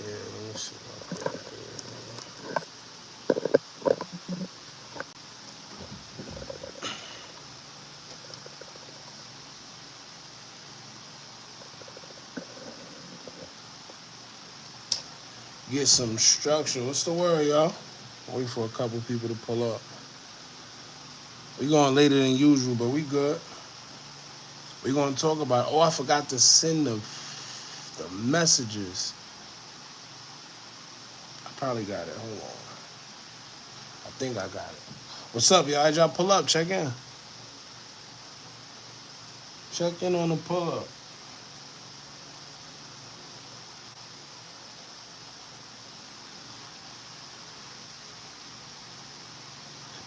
here. Let me see what I can do. Get some structure. What's the word, y'all? Wait for a couple people to pull up. We going later than usual, but we good. We gonna talk about. Oh, I forgot to send the messages. I probably got it. Hold on. I think I got it. What's up, y'all? Y'all pull up. Check in. Check in on the pull up.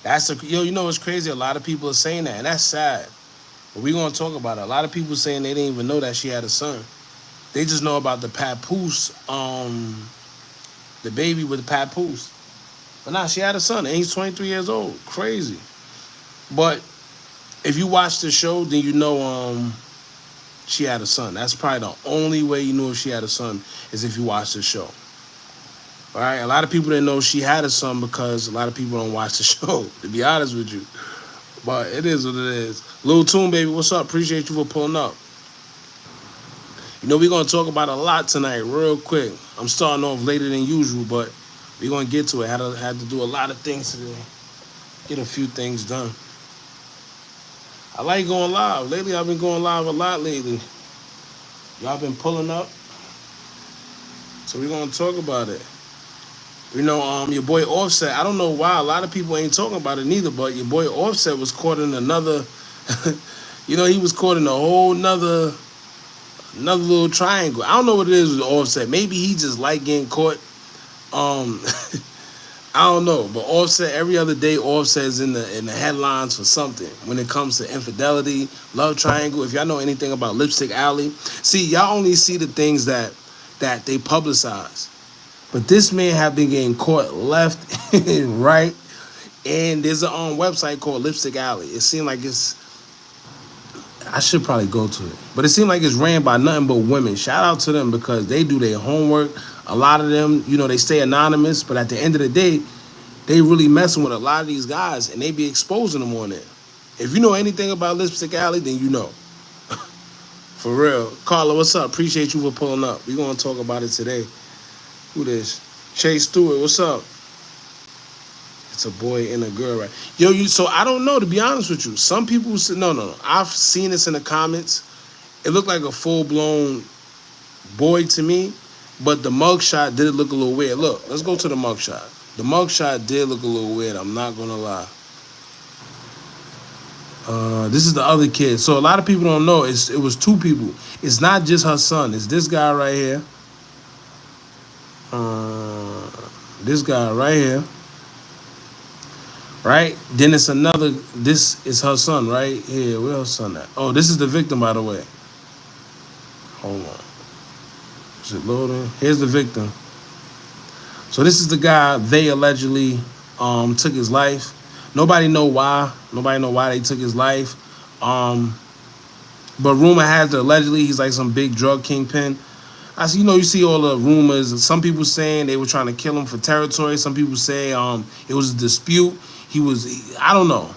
That's a yo. You know what's crazy? A lot of people are saying that, and that's sad. But we gonna talk about it. A lot of people saying they didn't even know that she had a son. They just know about the papoose, the baby with the papoose. But nah, she had a son, and he's 23 years old. Crazy. But if you watch the show, then you know she had a son. That's probably the only way you knew if she had a son is if you watch the show. All right, a lot of people didn't know she had a son because a lot of people don't watch the show, to be honest with you. But it is what it is. Lil Toon, baby, what's up? Appreciate you for pulling up. You know, we're going to talk about a lot tonight real quick. I'm starting off later than usual, but we're going to get to it. Had to do a lot of things today. Get a few things done. I like going live. Lately, I've been going live a lot lately. Y'all been pulling up. So we're going to talk about it. You know, your boy Offset, I don't know why a lot of people ain't talking about it neither, but your boy Offset was caught in another, you know, he was caught in a whole another little triangle. I don't know what it is with Offset. Maybe he just like getting caught. I don't know, but Offset, every other day, Offset is in the headlines for something when it comes to infidelity, love triangle. If y'all know anything about Lipstick Alley, see, y'all only see the things that they publicize. But this man have been getting caught left and right, and there's a website called Lipstick Alley. It seemed like I should probably go to it, but it seemed like it's ran by nothing but women. Shout out to them because they do their homework. A lot of them, you know, they stay anonymous, but at the end of the day, they really messing with a lot of these guys, and they be exposing them on it. If you know anything about Lipstick Alley, then you know. For real. Carla, what's up? Appreciate you for pulling up. We're going to talk about it today. Who this? Chase Stewart, what's up? It's a boy and a girl, right? Yo, so I don't know, to be honest with you. Some people say, no. I've seen this in the comments. It looked like a full-blown boy to me, but the mugshot did look a little weird. Look, let's go to the mugshot. The mugshot did look a little weird. I'm not going to lie. This is the other kid. So a lot of people don't know. It was two people. It's not just her son. It's this guy right here. This guy right here. Right? Then it's another. This is her son right here. Where's her son at? Oh, this is the victim, by the way. Hold on. Is it loading? Here's the victim. So this is the guy they allegedly took his life. Nobody know why. Nobody know why they took his life. But rumor has it allegedly he's like some big drug kingpin. I see, you see all the rumors. Some people saying they were trying to kill him for territory. Some people say it was a dispute. I don't know.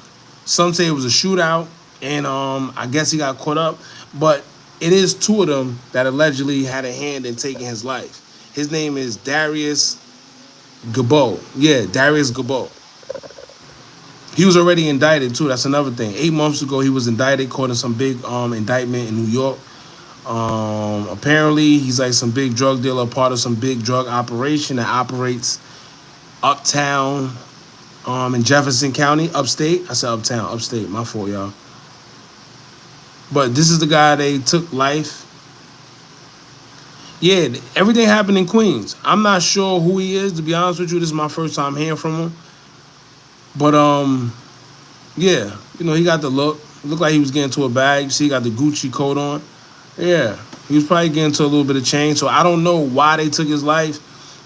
Some say it was a shootout, and I guess he got caught up. But it is two of them that allegedly had a hand in taking his life. His name is Darius Gabo. Yeah, Darius Gabo. He was already indicted too. That's another thing. 8 months ago, he was indicted, caught in some big indictment in New York. Apparently, he's like some big drug dealer, part of some big drug operation that operates uptown in Jefferson County, upstate. I said uptown, upstate. My fault, y'all. But this is the guy they took life. Yeah, everything happened in Queens. I'm not sure who he is, to be honest with you. This is my first time hearing from him. But, yeah, he got the look. It looked like he was getting to a bag. You see, he got the Gucci coat on. Yeah, he was probably getting to a little bit of change. So I don't know why they took his life,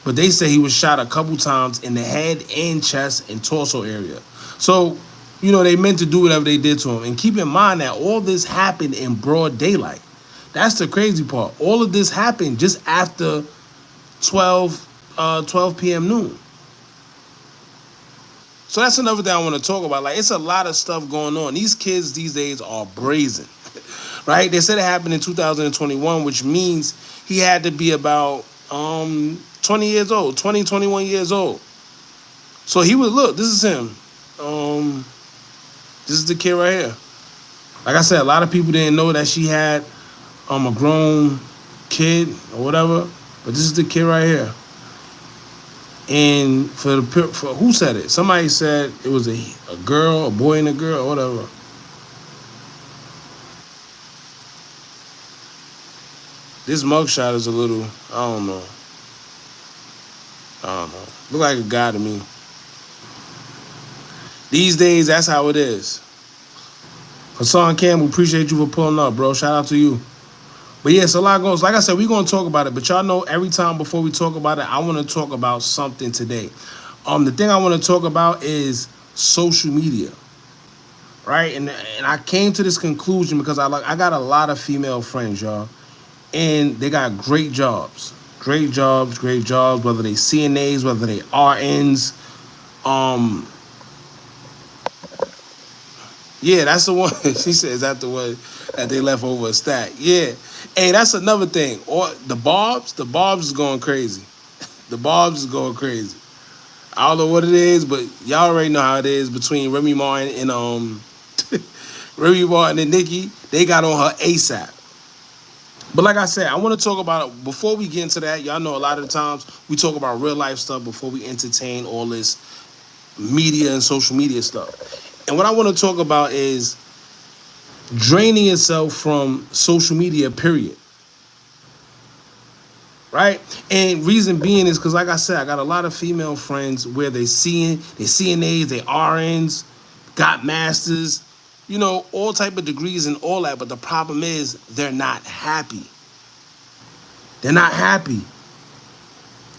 but they say he was shot a couple times in the head and chest and torso area. So, they meant to do whatever they did to him. And keep in mind that all this happened in broad daylight. That's the crazy part. All of this happened just after 12 p.m. noon. So that's another thing I want to talk about. Like, it's a lot of stuff going on. These kids these days are brazen, right? They said it happened in 2021, which means he had to be about 20 years old, 20, 21 years old. So he would look. This is him. Um, this is the kid right here. Like I said, a lot of people didn't know that she had a grown kid or whatever, but this is the kid right here. And for who said it? Somebody said it was a girl, a boy and a girl, or whatever. This mugshot is a little, I don't know. I don't know. Look like a guy to me. These days, that's how it is. Hassan Campbell, appreciate you for pulling up, bro. Shout out to you. But yeah, so a lot goes. Like I said, we're gonna talk about it. But y'all know every time before we talk about it, I want to talk about something today. The thing I want to talk about is social media, right? And I came to this conclusion because I got a lot of female friends, y'all, and they got great jobs, great jobs, great jobs. Whether they CNAs, whether they RNs, um, yeah, that's the one. She says that's the one that they left over a stack. Yeah. Hey, that's another thing. Or the Bobs is going crazy. The Bobs is going crazy. I don't know what it is, but y'all already know how it is between Remy Martin and Remy Martin and Nikki. They got on her ASAP. But like I said, I want to talk about it before we get into that. Y'all know a lot of the times we talk about real life stuff before we entertain all this media and social media stuff. And what I want to talk about is draining yourself from social media, period. Right? And reason being is because, like I said, I got a lot of female friends where they CNAs, they RNs, got masters, all type of degrees and all that. But the problem is they're not happy. They're not happy.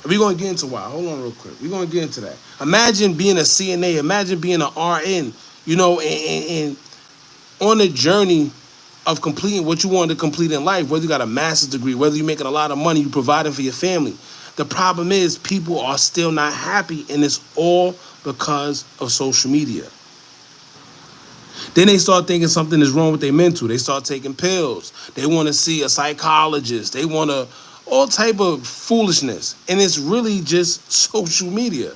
We're going to get into why. Hold on real quick. We're going to get into that. Imagine being a CNA. Imagine being an RN, and on a journey of completing what you wanted to complete in life, whether you got a master's degree, whether you're making a lot of money, you're providing for your family. The problem is people are still not happy, and it's all because of social media. Then they start thinking something is wrong with their mental. They start taking pills. They want to see a psychologist. They want to all type of foolishness. And it's really just social media.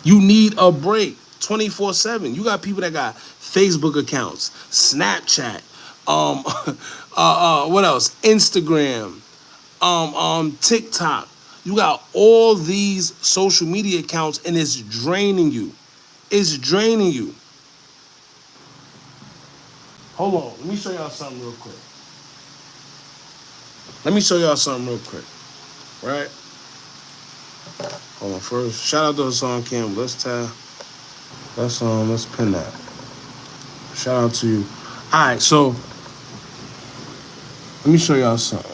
You need a break 24/7. You got people that got Facebook accounts, Snapchat, what else? Instagram, TikTok. You got all these social media accounts, and it's draining you. It's draining you. Hold on. Let me show y'all something real quick. Right? Hold on first. Shout out to Hassan Campbell. Let's pin that. Shout out to you. Alright, so let me show y'all something.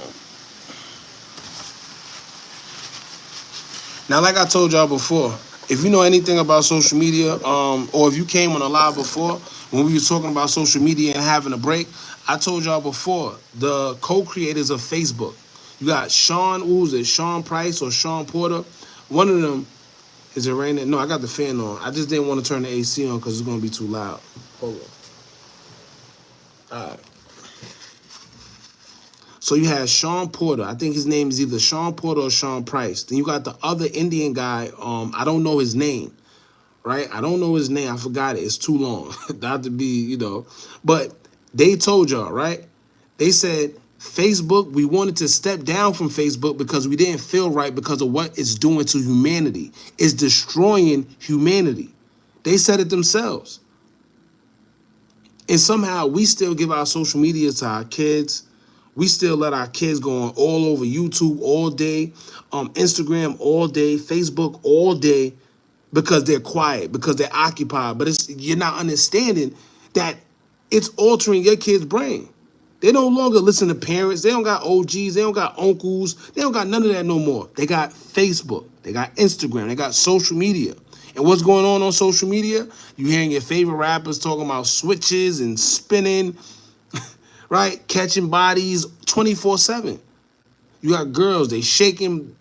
Now, like I told y'all before, if you know anything about social media, or if you came on a live before when we were talking about social media and having a break, I told y'all before the co-creators of Facebook. You got Sean Price or Sean Porter. One of them, is it raining? No, I got the fan on. I just didn't want to turn the AC on because it's gonna be too loud. Hold on. All right. So you had Sean Porter. I think his name is either Sean Porter or Sean Price. Then you got the other Indian guy. I don't know his name, right? I don't know his name. I forgot it. It's too long. Not to be, But they told y'all, right? They said Facebook, we wanted to step down from Facebook because we didn't feel right because of what it's doing to humanity. It's destroying humanity. They said it themselves. And somehow we still give our social media to our kids. We still let our kids go on all over YouTube all day, Instagram all day, Facebook all day, because they're quiet, because they're occupied. But you're not understanding that it's altering your kid's brain. They no longer listen to parents. They don't got OGs. They don't got uncles. They don't got none of that no more. They got Facebook. They got Instagram. They got social media. And what's going on social media? You hearing your favorite rappers talking about switches and spinning, right? Catching bodies 24/7. You got girls, they shaking.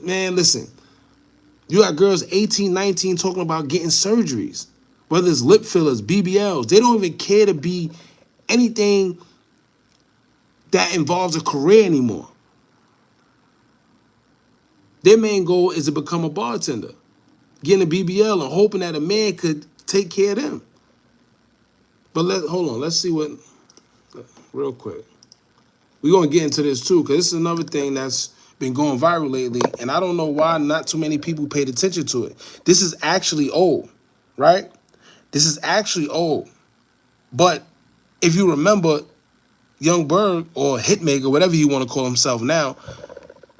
Man, listen. You got girls 18, 19 talking about getting surgeries. Whether it's lip fillers, BBLs. They don't even care to be anything that involves a career anymore. Their main goal is to become a bartender, getting a BBL and hoping that a man could take care of them. But hold on, let's see what, real quick. We're gonna get into this too, because this is another thing that's been going viral lately, and I don't know why not too many people paid attention to it. This is actually old, right? This is actually old. But if you remember, Young Berg or Hitmaker, whatever you want to call himself now,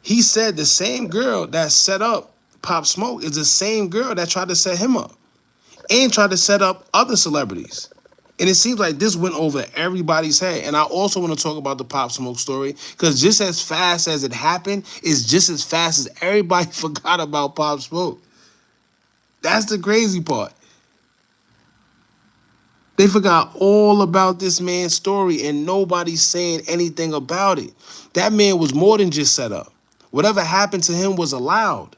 he said the same girl that set up Pop Smoke is the same girl that tried to set him up and tried to set up other celebrities. And it seems like this went over everybody's head. And I also want to talk about the Pop Smoke story, because just as fast as it happened, it's just as fast as everybody forgot about Pop Smoke. That's the crazy part. They forgot all about this man's story and nobody's saying anything about it. That man was more than just set up. Whatever happened to him was allowed.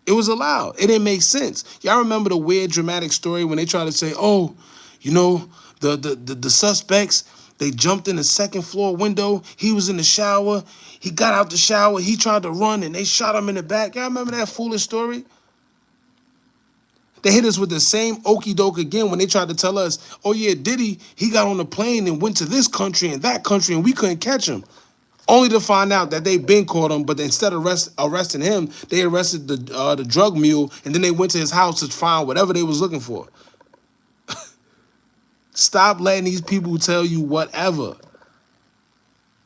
It was allowed. It didn't make sense. Y'all remember the weird dramatic story when they tried to say, oh, you know, the suspects, they jumped in the second floor window. He was in the shower. He got out the shower. He tried to run and they shot him in the back. Y'all remember that foolish story? They hit us with the same okie doke again when they tried to tell us, oh yeah, Diddy, he got on a plane and went to this country and that country and we couldn't catch him. Only to find out that they've been caught him, but instead of arresting him, they arrested the drug mule, and then they went to his house to find whatever they was looking for. Stop letting these people tell you whatever.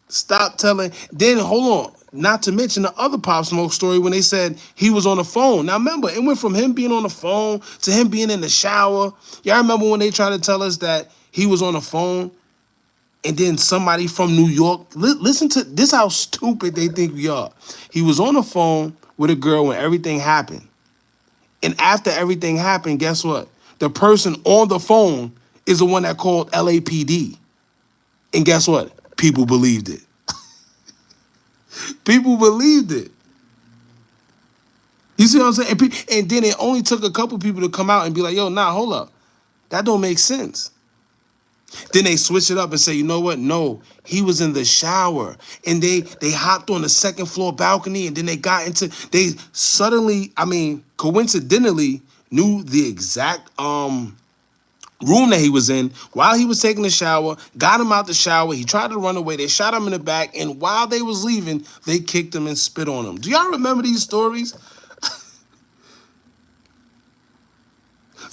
Stop telling. Then hold on. Not to mention the other Pop Smoke story when they said he was on the phone. Now remember, it went from him being on the phone to him being in the shower. Y'all remember when they tried to tell us that he was on the phone? And then somebody from New York, listen to this, how stupid they think we are. He was on the phone with a girl when everything happened. And after everything happened, guess what? The person on the phone is the one that called LAPD. And guess what? People believed it. People believed it. You see what I'm saying? And then it only took a couple people to come out and be like, yo, nah, hold up. That don't make sense. Then they switch it up and say, you know what? No, he was in the shower. And they hopped on the second floor balcony, and then they suddenly, coincidentally knew the exact room that he was in while he was taking a shower, got him out the shower. He tried to run away. They shot him in the back. And while they was leaving, they kicked him and spit on him. Do y'all remember these stories?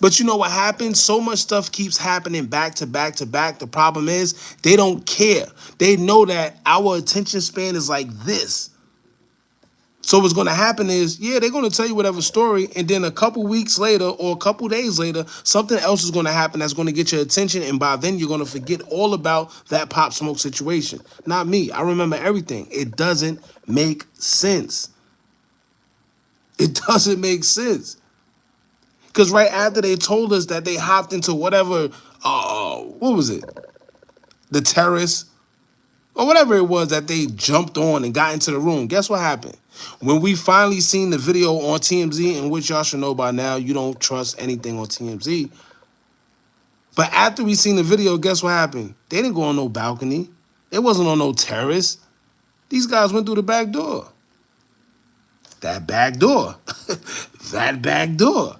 But you know what happens? So much stuff keeps happening back to back to back. The problem is they don't care. They know that our attention span is like this. So what's going to happen is, yeah, they're going to tell you whatever story, and then a couple weeks later or a couple days later, something else is going to happen that's going to get your attention, and by then you're going to forget all about that Pop Smoke situation. Not me. I remember everything. It doesn't make sense. It doesn't make sense. Because right after they told us that they hopped into whatever, what was it? The terrace or whatever it was that they jumped on and got into the room. Guess what happened? When we finally seen the video on TMZ, in which y'all should know by now, you don't trust anything on TMZ. But after we seen the video, guess what happened? They didn't go on no balcony. It wasn't on no terrace. These guys went through the back door. That back door. That back door.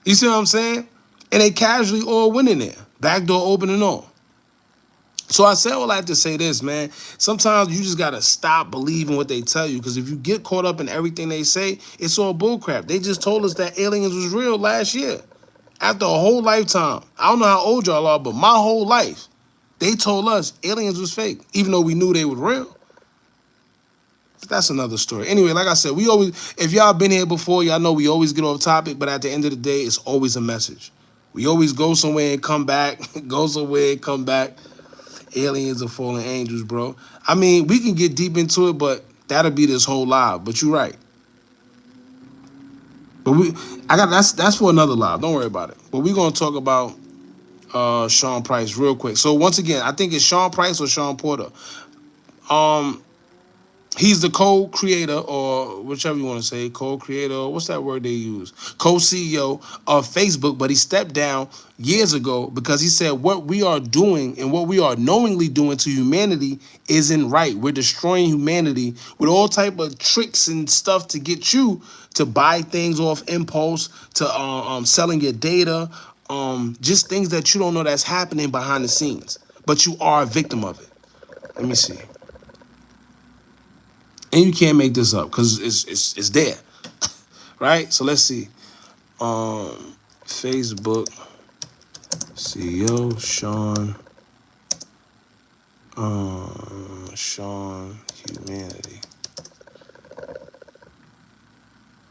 You see what I'm saying? And they casually all went in there. Back door open and all. So I say all I have to say this, man. Sometimes you just got to stop believing what they tell you. Because if you get caught up in everything they say, it's all bullcrap. They just told us that aliens was real last year. After a whole lifetime. I don't know how old y'all are, but my whole life, they told us aliens was fake. Even though we knew they were real. That's another story. Anyway, like I said, if y'all been here before, y'all know we always get off topic, but at the end of the day, it's always a message. We always go somewhere and come back, go somewhere and come back. Aliens are fallen angels, bro. I mean, we can get deep into it, but that'll be this whole live. But you're right. But that's for another live. Don't worry about it. But we're gonna talk about Sean Price real quick. So once again, I think it's Sean Price or Sean Porter. Um, he's the co-creator, or whichever you want to say, co-creator. What's that word they use? Co-CEO of Facebook, but he stepped down years ago because he said what we are doing and what we are knowingly doing to humanity isn't right. We're destroying humanity with all type of tricks and stuff to get you to buy things off impulse, to selling your data, just things that you don't know that's happening behind the scenes, but you are a victim of it. Let me see. And you can't make this up because it's there, right? So let's see. Facebook CEO Sean Humanity.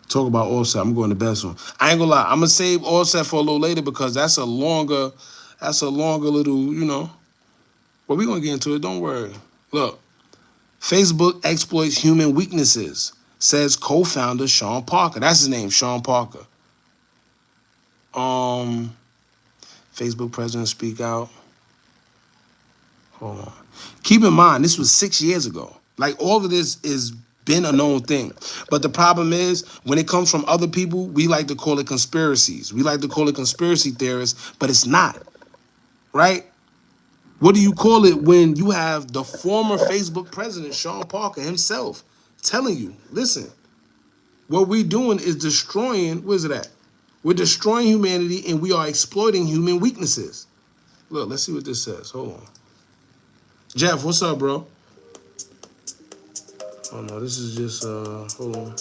Talk about Offset. I'm going to the best one. I ain't gonna lie. I'm gonna save Offset for a little later because that's a longer little, But we're gonna get into it. Don't worry. Look, Facebook exploits human weaknesses, says co-founder Sean Parker. That's his name, Sean Parker. Um, Facebook president speak out. Hold on. Keep in mind, this was 6 years ago. Like all of this is been a known thing. But the problem is when it comes from other people, we like to call it conspiracies. We like to call it conspiracy theorists, but it's not, right? What do you call it when you have the former Facebook president, Sean Parker himself, telling you, listen, what we're doing is destroying, where's it at? We're destroying humanity and we are exploiting human weaknesses. Look, let's see what this says. Hold on. Jeff, what's up, bro? Oh no, this is just hold on.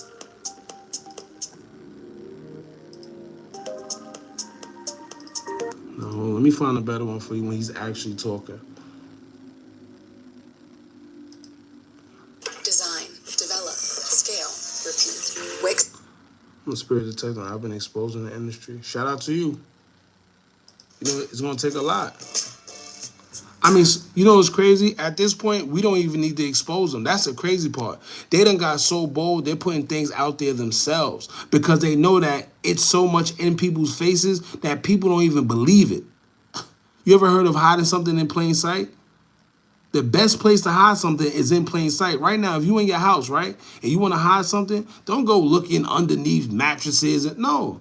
No, hold on. Let me find a better one for you when he's actually talking. Design, develop, scale, repeat. Wix. I'm a spirit detective. I've been exposing the industry. Shout out to you. You know, it's gonna take a lot. I mean, it's crazy? At this point, we don't even need to expose them. That's the crazy part. They done got so bold, they're putting things out there themselves because they know that it's so much in people's faces that people don't even believe it. You ever heard of hiding something in plain sight? The best place to hide something is in plain sight. Right now, if you in your house, right, and you want to hide something, don't go looking underneath mattresses. No,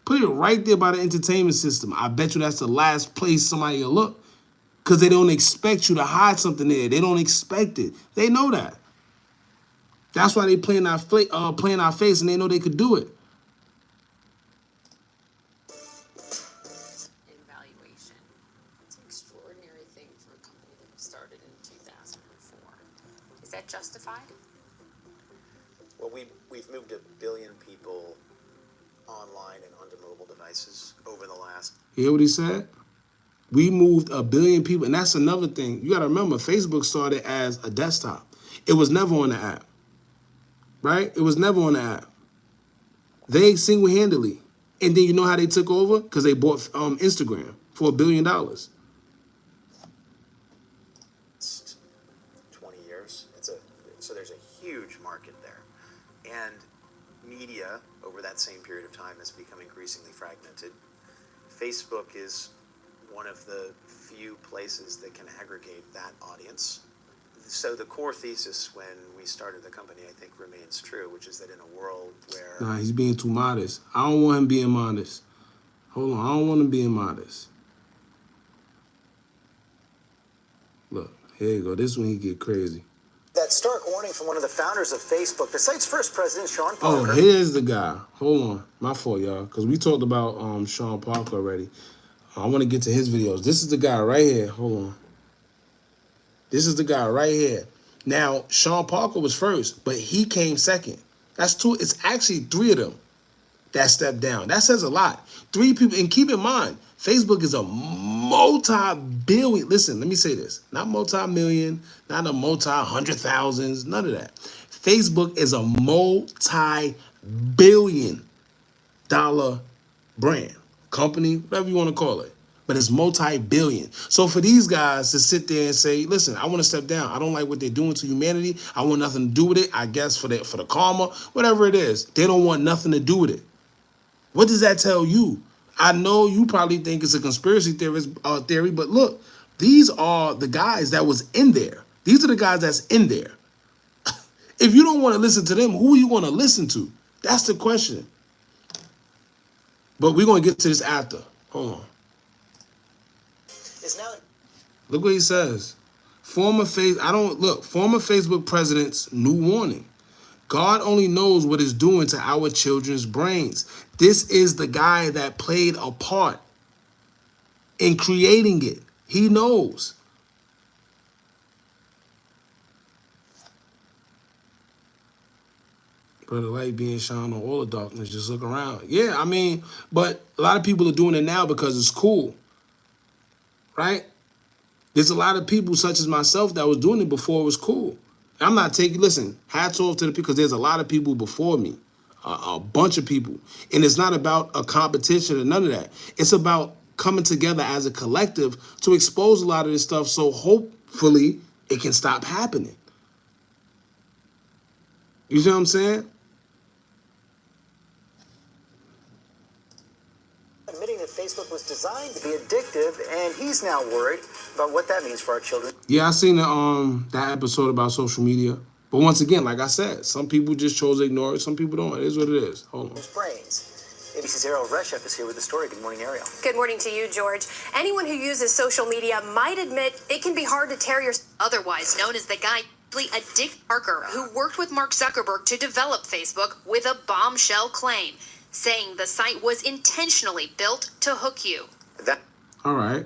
put it right there by the entertainment system. I bet you that's the last place somebody will look because they don't expect you to hide something there. They don't expect it. They know that. That's why they playing our face, and they know they could do it. In valuation. It's an extraordinary thing for a company that was started in 2004. Is that justified? Well, we've moved 1 billion people online and onto mobile devices over the last. You hear what he said? We moved 1 billion people, and that's another thing. You got to remember, Facebook started as a desktop. It was never on the app, right? It was never on the app. They single-handedly. And then you know how they took over? Because they bought Instagram for $1 billion. 20 years. So there's a huge market there. And media over that same period of time has become increasingly fragmented. Facebook is one of the few places that can aggregate that audience. So the core thesis when we started the company, I think, remains true, which is that in a world where... Nah, he's being too modest. I don't want him being modest. Hold on, I don't want him being modest. Look, here you go. This is when he get crazy. That stark warning from one of the founders of Facebook, the site's first president, Sean Parker. Oh, here's the guy. Hold on. My fault, y'all. Because we talked about Sean Parker already. I want to get to his videos. This is the guy right here. Hold on. This is the guy right here. Now, Sean Parker was first, but he came second. That's two. It's actually three of them that stepped down. That says a lot. 3 people. And keep in mind, Facebook is a multi-billion. Listen, let me say this. Not multi-million, not a multi-hundred-thousands, none of that. Facebook is a multi-billion-dollar brand, company, whatever you want to call it. But it's multi-billion. So for these guys to sit there and say, listen, I want to step down. I don't like what they're doing to humanity. I want nothing to do with it. I guess for the karma, whatever it is, they don't want nothing to do with it. What does that tell you? I know you probably think it's a conspiracy theory, but look, these are the guys that was in there. These are the guys that's in there. If you don't want to listen to them, who you want to listen to? That's the question. But we're going to get to this after. Hold on. Look what he says. Former Facebook president's new warning. God only knows what it's doing to our children's brains. This is the guy that played a part in creating it. He knows. But the light being shined on all the darkness, just look around. Yeah, I mean, but a lot of people are doing it now because it's cool, right? There's a lot of people such as myself that was doing it before it was cool. I'm not taking, listen, hats off to the people because there's a lot of people before me, a bunch of people. And it's not about a competition or none of that. It's about coming together as a collective to expose a lot of this stuff so hopefully it can stop happening. You see what I'm saying? Admitting that Facebook was designed to be addictive, and he's now worried about what that means for our children. Yeah, I seen that episode about social media. But once again, like I said, some people just chose to ignore it. Some people don't. It is what it is. Hold on. Brains. ABC's Ariel Reshef is here with the story. Good morning, Ariel. Good morning to you, George. Anyone who uses social media might admit it can be hard to tear your... Otherwise known as the guy a Dick Parker, who worked with Mark Zuckerberg to develop Facebook with a bombshell claim, saying the site was intentionally built to hook you. All right.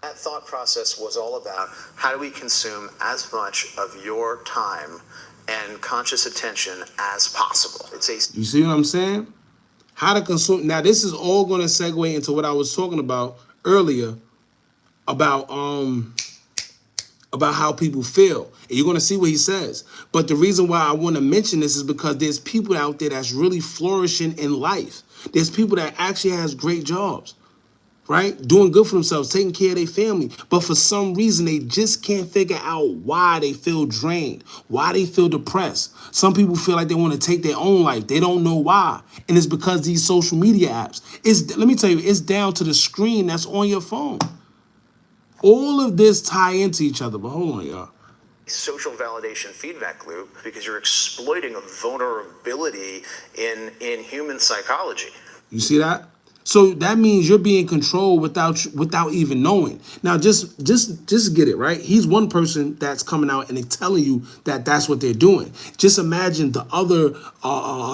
That thought process was all about how do we consume as much of your time and conscious attention as possible. You see what I'm saying? How to consume. Now, this is all going to segue into what I was talking about earlier about how people feel. And you're going to see what he says. But the reason why I want to mention this is because there's people out there that's really flourishing in life. There's people that actually has great jobs, right? Doing good for themselves, taking care of their family. But for some reason, they just can't figure out why they feel drained, why they feel depressed. Some people feel like they want to take their own life. They don't know why. And it's because these social media apps. Let me tell you, it's down to the screen that's on your phone. All of this tie into each other, but hold on, y'all. Social validation feedback loop because you're exploiting a vulnerability in human psychology. You see that? So that means you're being controlled without even knowing. Now, just get it, right? He's one person that's coming out and they're telling you that that's what they're doing. Just imagine the other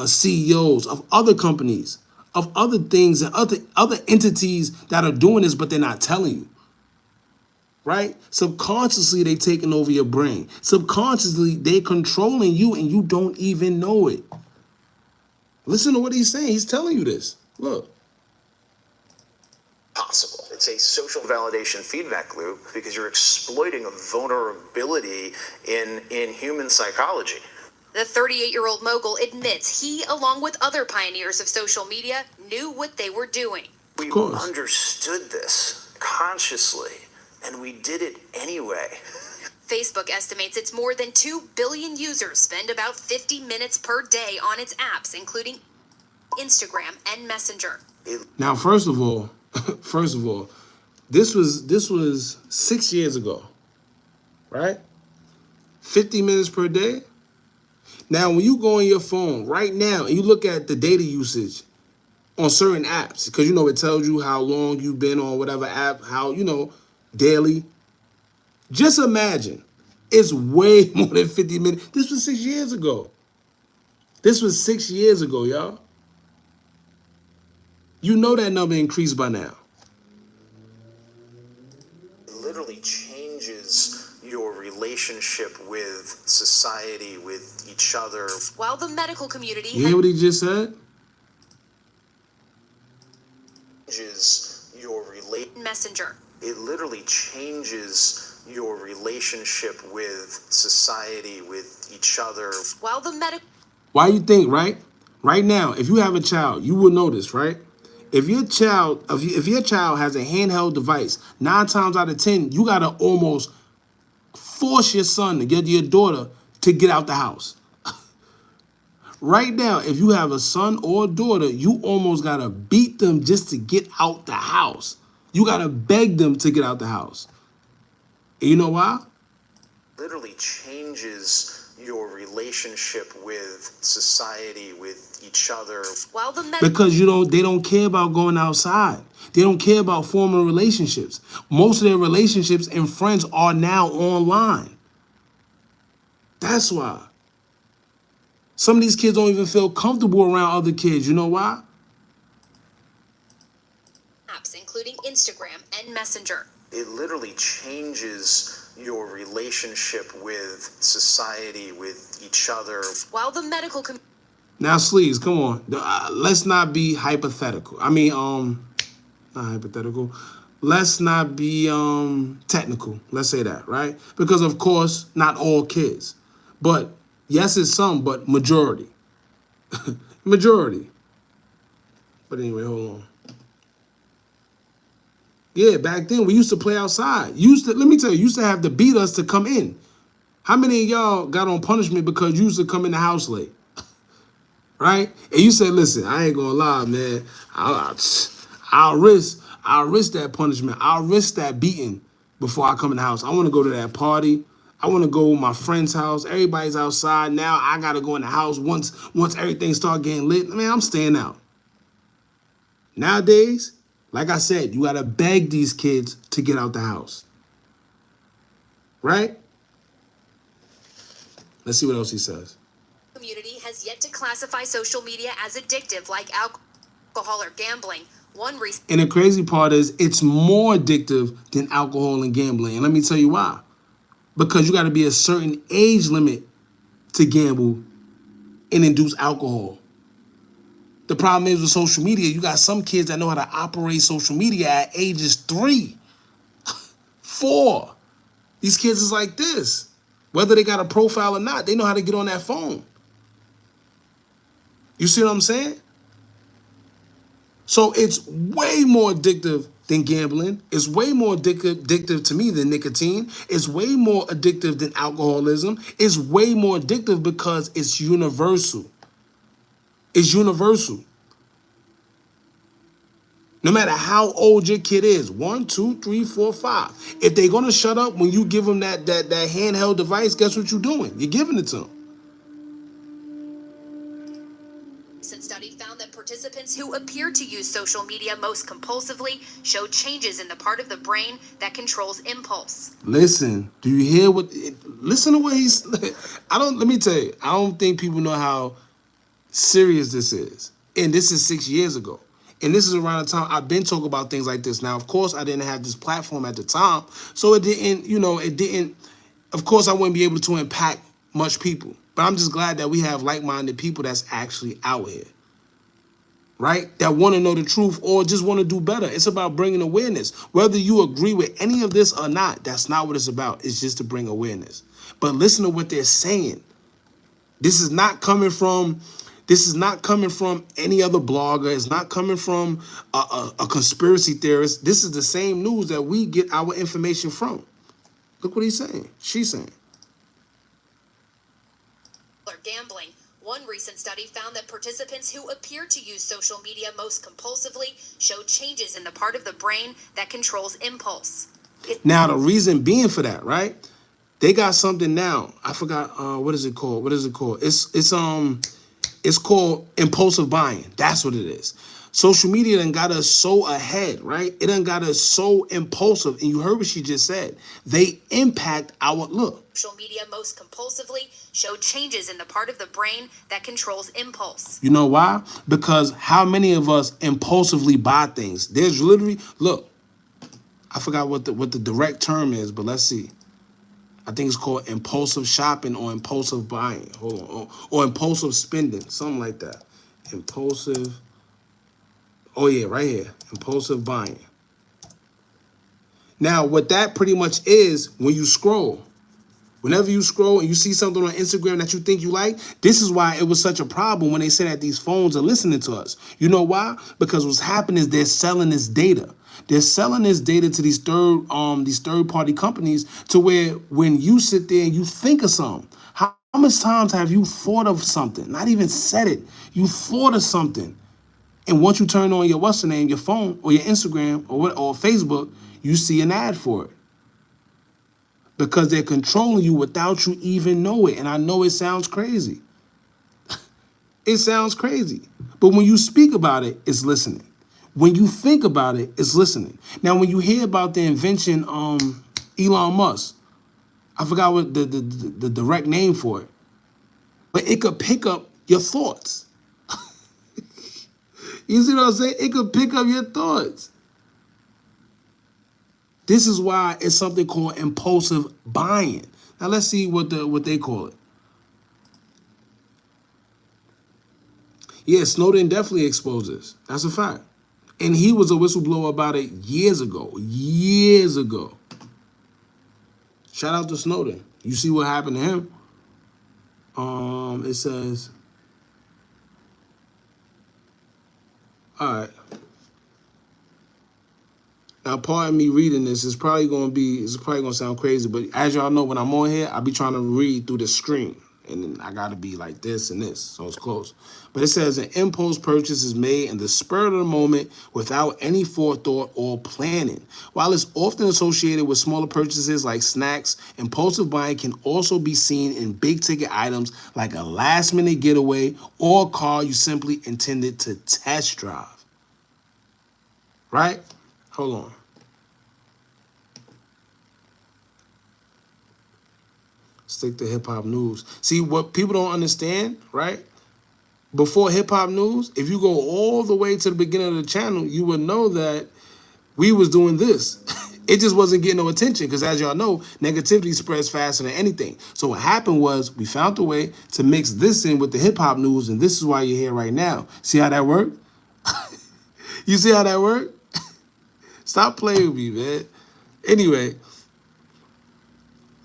CEOs of other companies, of other things and other entities that are doing this, but they're not telling you. Right? Subconsciously, they're taking over your brain. Subconsciously, they're controlling you and you don't even know it. Listen to what he's saying. He's telling you this. Look. Possible. It's a social validation feedback loop because you're exploiting a vulnerability in human psychology. The 38-year-old mogul admits he, along with other pioneers of social media, knew what they were doing. We understood this consciously. And we did it anyway. Facebook estimates it's more than 2 billion users spend about 50 minutes per day on its apps, including Instagram and Messenger. Now, first of all, this was 6 years ago, right? 50 minutes per day. Now, when you go on your phone right now and you look at the data usage on certain apps, because, it tells you how long you've been on whatever app, how, daily. Just imagine, it's way more than 50 minutes. This was 6 years ago. This was 6 years ago, y'all. You know that number increased by now. It literally changes your relationship with society, with each other. While the medical community... You hear what he just said? Changes your Messenger. It literally changes your relationship with society, with each other. While the medical... Why you think, right? Right now, if you have a child, you will notice, right? If your child has a handheld device, 9 times out of 10, you gotta almost force your son to get your daughter to get out the house. Right now, if you have a son or a daughter, you almost gotta beat them just to get out the house. You gotta beg them to get out the house. And you know why? literally changes your relationship with society, with each other. While the Because they don't care about going outside. They don't care about forming relationships. Most of their relationships and friends are now online. That's why. Some of these kids don't even feel comfortable around other kids. You know why? apps, including Instagram and Messenger. It literally changes your relationship with society, with each other. While the medical community Now, Sleeves, come on. Let's not be hypothetical. I mean, not hypothetical. Let's not be technical. Let's say that, right? Because of course, not all kids. But yes, it's some, but majority. Majority. But anyway, hold on. Yeah, back then we used to play outside. Let me tell you, used to have to beat us to come in. How many of y'all got on punishment because you used to come in the house late? Right? And you said, listen, I ain't gonna lie, man. I'll risk that punishment. I'll risk that beating before I come in the house. I want to go to that party. I want to go to my friend's house. Everybody's outside now. I gotta go in the house once everything start getting lit. Man, I'm staying out. Nowadays, like I said, you gotta beg these kids to get out the house. Right? Let's see what else he says. community has yet to classify social media as addictive like alcohol or gambling. One recent And the crazy part is it's more addictive than alcohol and gambling. And let me tell you why. Because you got to be a certain age limit to gamble and induce alcohol. The problem is with social media, you got some kids that know how to operate social media at ages 3, 4. These kids is like this. Whether they got a profile or not, they know how to get on that phone. You see what I'm saying? So it's way more addictive than gambling. It's way more addictive to me than nicotine. It's way more addictive than alcoholism. It's way more addictive because it's universal. It's universal. No matter how old your kid is, 1, 2, 3, 4, 5. If they're gonna shut up when you give them that handheld device, guess what you're doing? You're giving it to them. study found that participants who appear to use social media most compulsively showed changes in the part of the brain that controls impulse. Listen, do you hear listen to what he's, let me tell you, I don't think people know how serious this is. And this is 6 years ago. And this is around the time I've been talking about things like this. Now, of course, I didn't have this platform at the time. So it didn't, of course, I wouldn't be able to impact much people. But I'm just glad that we have like-minded people that's actually out here, right? That want to know the truth or just want to do better. It's about bringing awareness. Whether you agree with any of this or not, that's not what it's about. It's just to bring awareness. But listen to what they're saying. This is not coming from any other blogger. It's not coming from a conspiracy theorist. This is the same news that we get our information from. Look what he's saying. She's saying. Gambling. One recent study found that participants who appear to use social media most compulsively showed changes in the part of the brain that controls impulse. Now, the reason being for that, right? They got something now. I forgot what is it called? It's called impulsive buying. That's what it is. Social media done got us so ahead, right? It done got us so impulsive. And you heard what she just said. They impact our look. Social media most compulsively showed changes in the part of the brain that controls impulse. You know why? Because how many of us impulsively buy things? There's literally, look, I forgot what the direct term is, but let's see. I think it's called impulsive shopping or impulsive buying. Hold on. Or impulsive spending, something like that. Impulsive. Oh, yeah, right here. Impulsive buying. Now, what that pretty much is when you scroll. Whenever you scroll and you see something on Instagram that you think you like, this is why it was such a problem when they said that these phones are listening to us. You know why? Because what's happening is they're selling this data. They're selling this data to these third-party companies to where when you sit there and you think of something, how much times have you thought of something? Not even said it. You thought of something. And once you turn on your your phone or your Instagram or Facebook, you see an ad for it. because they're controlling you without you even know it. And I know it sounds crazy. It sounds crazy. But when you speak about it, it's listening. When you think about it, it's listening. Now, when you hear about the invention, Elon Musk, I forgot what the direct name for it, but it could pick up your thoughts. You see what I'm saying? It could pick up your thoughts. This is why it's something called impulsive buying. Now let's see what they call it. Yeah, Snowden definitely exposes. That's a fact. And he was a whistleblower about it years ago. Years ago. Shout out to Snowden. You see what happened to him? It says, all right. Now, pardon me reading this. It's probably gonna sound crazy, but as y'all know, when I'm on here, I be trying to read through the screen, and then I gotta be like this and this, so it's close. But it says an impulse purchase is made in the spur of the moment without any forethought or planning. While it's often associated with smaller purchases like snacks, impulsive buying can also be seen in big ticket items like a last minute getaway or a car you simply intended to test drive. Right? Hold on. Stick to hip hop news. See, what people don't understand, right? Before hip hop news, if you go all the way to the beginning of the channel, you would know that we was doing this. It just wasn't getting no attention because, as y'all know, negativity spreads faster than anything. So what happened was we found a way to mix this in with the hip hop news, and this is why you're here right now. See how that worked? You see how that worked? Stop playing with me, man. Anyway,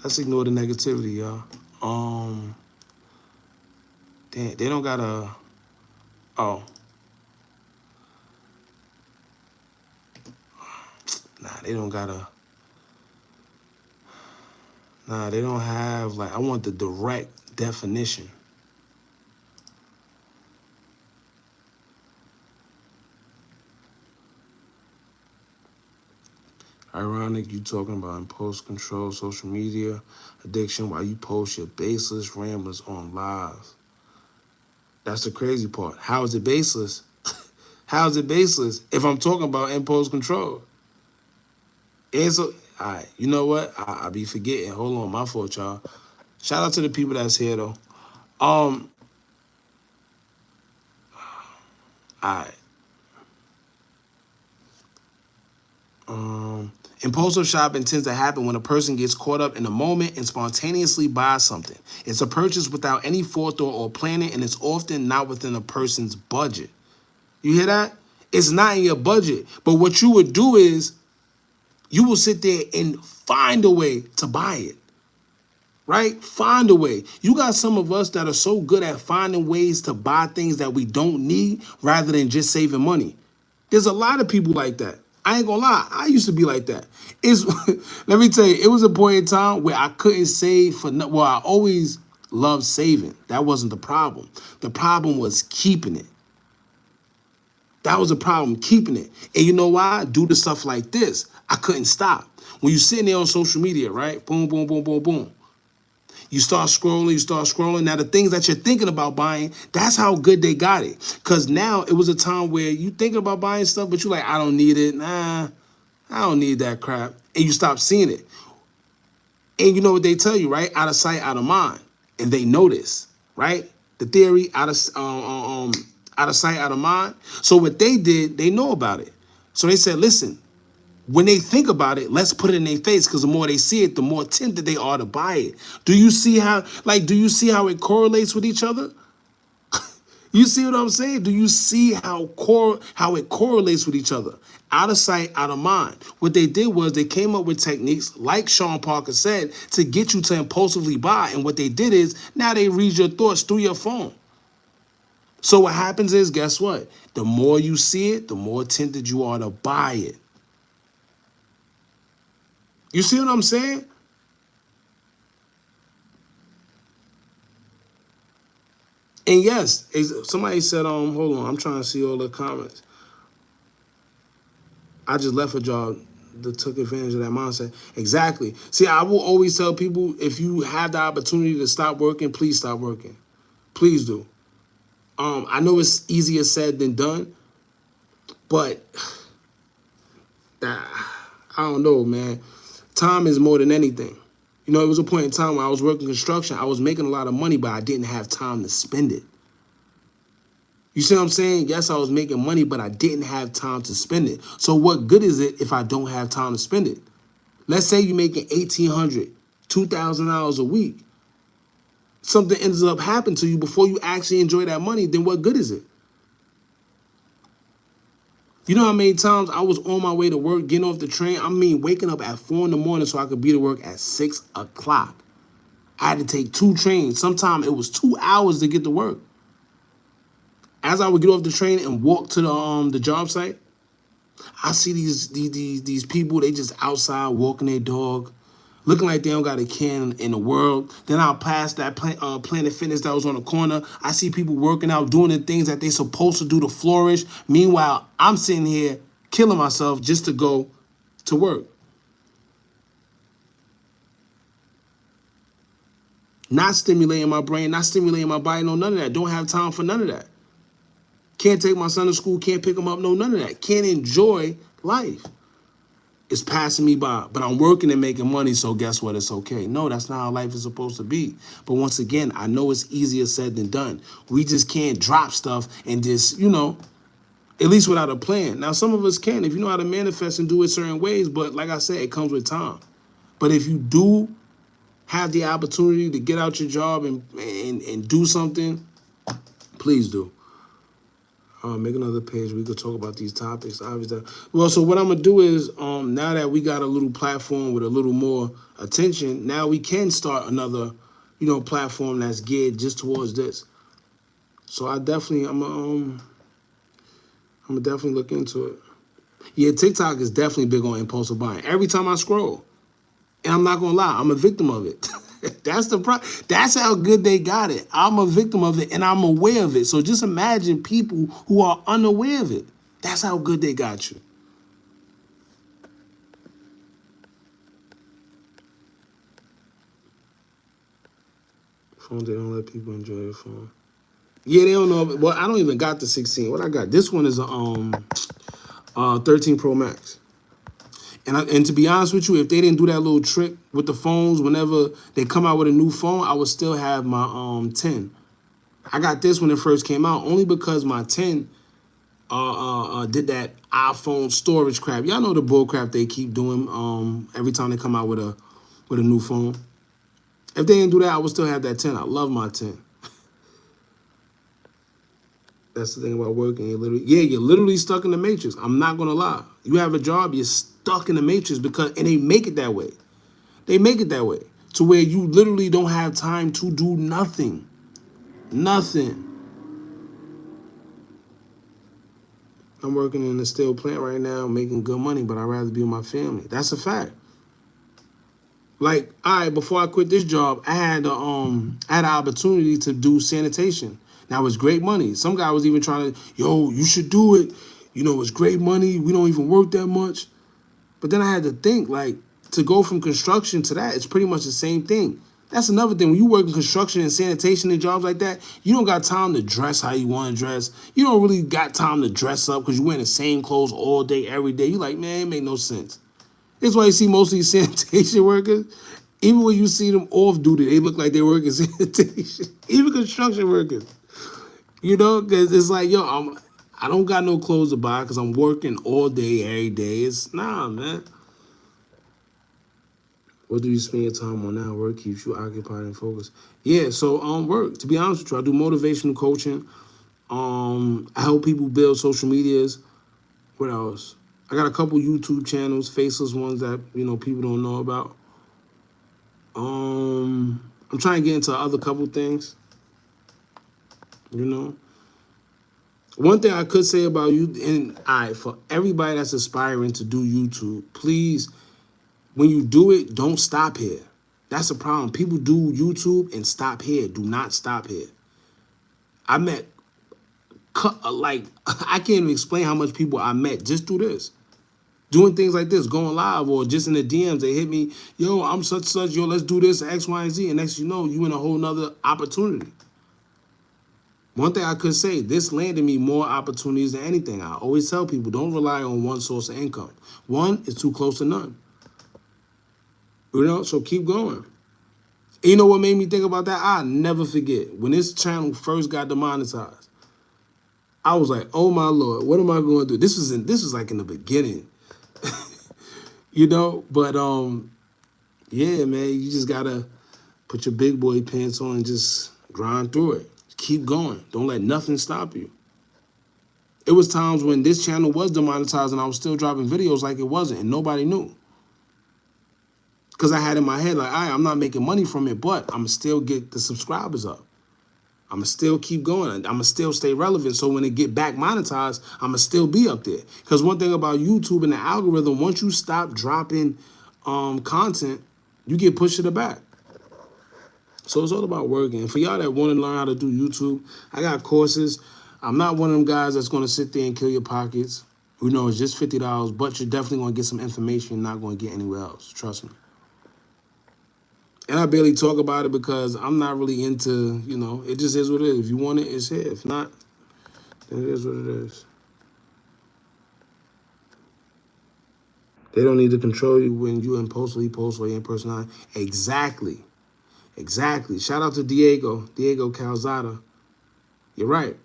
let's ignore the negativity, y'all. Damn, they don't got a. Oh. Nah, they don't got a. Nah, they don't have, like, I want the direct definition. Ironic, you talking about impulse control, social media, addiction, while you post your baseless ramblers on live. That's the crazy part. How is it baseless? How is it baseless if I'm talking about impulse control? And so, all right, you know what? I be forgetting. Hold on, my fault, y'all. Shout out to the people that's here, though. All right. Impulsive shopping tends to happen when a person gets caught up in the moment and spontaneously buys something. It's a purchase without any forethought or planning, and it's often not within a person's budget. You hear that? It's not in your budget. But what you would do is you will sit there and find a way to buy it. Right? Find a way. You got some of us that are so good at finding ways to buy things that we don't need rather than just saving money. There's a lot of people like that. I ain't gonna lie. I used to be like that. Let me tell you, it was a point in time where I couldn't save for well, I always loved saving. That wasn't the problem. The problem was keeping it. That was the problem, keeping it. And you know why? Due to stuff like this, I couldn't stop. When you're sitting there on social media, right? Boom, boom, boom, boom, boom. You start scrolling. Now, the things that you're thinking about buying, that's how good they got it. Because now it was a time where you thinking about buying stuff, but you're like, I don't need it. Nah, I don't need that crap. And you stop seeing it. And you know what they tell you, right? Out of sight, out of mind. And they know this, right? The theory, out of sight, out of mind. So what they did, they know about it. So they said, listen, when they think about it, let's put it in their face, because the more they see it, the more tempted they are to buy it. Do you see how it correlates with each other? You see what I'm saying? Do you see how it correlates with each other? Out of sight, out of mind. What they did was they came up with techniques, like Sean Parker said, to get you to impulsively buy. And what they did is now they read your thoughts through your phone. So what happens is, guess what? The more you see it, the more tempted you are to buy it. You see what I'm saying? And yes, somebody said, hold on, I'm trying to see all the comments. I just left a job took advantage of that mindset. Exactly. See, I will always tell people, if you have the opportunity to stop working, please stop working. Please do. I know it's easier said than done, but I don't know, man. Time is more than anything. You know, it was a point in time when I was working construction. I was making a lot of money, but I didn't have time to spend it. You see what I'm saying? Yes, I was making money, but I didn't have time to spend it. So what good is it if I don't have time to spend it? Let's say you're making $1,800, $2,000 a week. Something ends up happening to you before you actually enjoy that money, then what good is it? You know how many times I was on my way to work, getting off the train? I mean, waking up at 4 in the morning so I could be to work at 6 o'clock. I had to take 2 trains. Sometimes it was 2 hours to get to work. As I would get off the train and walk to the job site, I see these people, they just outside walking their dog, looking like they don't got a care in the world. Then I'll pass that Planet Fitness that was on the corner. I see people working out, doing the things that they supposed to do to flourish. Meanwhile, I'm sitting here killing myself just to go to work. Not stimulating my brain, not stimulating my body, no, none of that. Don't have time for none of that. Can't take my son to school, can't pick him up, no, none of that. Can't enjoy life. It's passing me by, but I'm working and making money, so guess what? It's okay. No, that's not how life is supposed to be. But once again, I know it's easier said than done. We just can't drop stuff and just, you know, at least without a plan. Now, some of us can if you know how to manifest and do it certain ways, but like I said, it comes with time. But if you do have the opportunity to get out your job and do something, please do. Make another page. We could talk about these topics. Obviously, well, so what I'm gonna do is, now that we got a little platform with a little more attention, now we can start another, you know, platform that's geared just towards this. So I'm gonna definitely look into it. Yeah, TikTok is definitely big on impulsive buying. Every time I scroll, and I'm not gonna lie, I'm a victim of it. That's how good they got it. I'm a victim of it, and I'm aware of it. So just imagine people who are unaware of it. That's how good they got you. Phone, they don't let people enjoy their phone. Yeah, they don't know. Well, I don't even got the 16. What I got? This one is a 13 Pro Max. And to be honest with you, if they didn't do that little trick with the phones, whenever they come out with a new phone, I would still have my 10. I got this when it first came out only because my 10 did that iPhone storage crap. Y'all know the bull crap they keep doing every time they come out with a new phone. If they didn't do that, I would still have that 10. I love my 10. That's the thing about working. You're literally stuck in the matrix. I'm not gonna lie. You have a job, you're stuck in the matrix and they make it that way. They make it that way to where you literally don't have time to do nothing. Nothing. I'm working in a steel plant right now, making good money, but I'd rather be with my family. That's a fact. Like, all right, before I quit this job, I had an opportunity to do sanitation. Now, it's great money. Some guy was even trying to, yo, you should do it. You know, it's great money. We don't even work that much. But then I had to think, like, to go from construction to that, it's pretty much the same thing. That's another thing. When you work in construction and sanitation and jobs like that, you don't got time to dress how you want to dress. You don't really got time to dress up because you're wearing the same clothes all day, every day. You're like, man, it make no sense. That's why you see most of these sanitation workers, even when you see them off duty, they look like they work in sanitation. Even construction workers. You know, because it's like, yo, I don't got no clothes to buy because I'm working all day, every day. It's, nah, man. What do you spend your time on now? Work keeps you occupied and focused. Yeah, so work. To be honest with you, I do motivational coaching. I help people build social medias. What else? I got a couple YouTube channels, faceless ones that, you know, people don't know about. I'm trying to get into other couple things. You know, one thing I could say about you, and for everybody that's aspiring to do YouTube, please, when you do it, don't stop here. That's the problem. People do YouTube and stop here. Do not stop here. I met, like, I can't even explain how much people I met just through this. Doing things like this, going live, or just in the DMs, they hit me, yo, I'm such, yo, let's do this, X, Y, and Z. And next you know, you in a whole nother opportunity. One thing I could say, this landed me more opportunities than anything. I always tell people, don't rely on one source of income. One is too close to none. You know, so keep going. And you know what made me think about that? I'll never forget. When this channel first got demonetized, I was like, oh my Lord, what am I going to do? This was like in the beginning. You know, but yeah, man, you just gotta put your big boy pants on and just grind through it. Keep going. Don't let nothing stop you. It was times when this channel was demonetized and I was still dropping videos like it wasn't, and nobody knew. Because I had in my head, like, all right, I'm not making money from it, but I'm going to still get the subscribers up. I'm going to still keep going. I'm going to still stay relevant. So when it get back monetized, I'm going to still be up there. Because one thing about YouTube and the algorithm, once you stop dropping content, you get pushed to the back. So it's all about working. And for y'all that want to learn how to do YouTube, I got courses. I'm not one of them guys that's going to sit there and kill your pockets. You know, it's just $50, but you're definitely going to get some information you're not going to get anywhere else. Trust me. And I barely talk about it because I'm not really into, you know, it just is what it is. If you want it, it's here. If not, then it is what it is. They don't need to control you when you impulsively post or your personality. Exactly. Exactly. Shout out to Diego Calzada. You're right.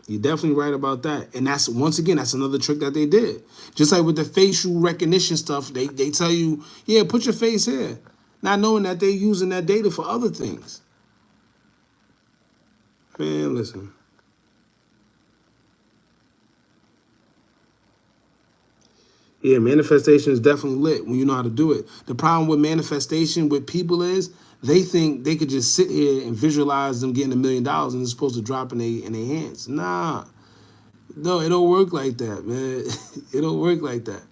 You're definitely right about that. And that's, once again, that's another trick that they did. Just like with the facial recognition stuff, they tell you, yeah, put your face here. Not knowing that they're using that data for other things. Man, listen. Yeah, manifestation is definitely lit when you know how to do it. The problem with manifestation with people is they think they could just sit here and visualize them getting $1 million and it's supposed to drop in their hands. Nah. No, it don't work like that, man. It don't work like that.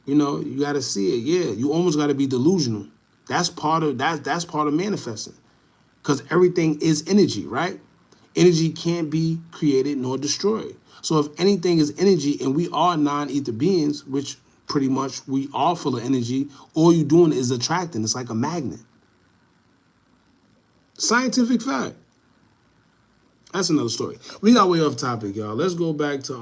You know, you got to see it. Yeah, you almost got to be delusional. That's part of that's part of manifesting. Because everything is energy, right? Energy can't be created nor destroyed. So if anything is energy and we are non-ether beings, which pretty much we are full of energy, all you're doing is attracting. It's like a magnet. Scientific fact. That's another story. We got way off topic, y'all. Let's go back to,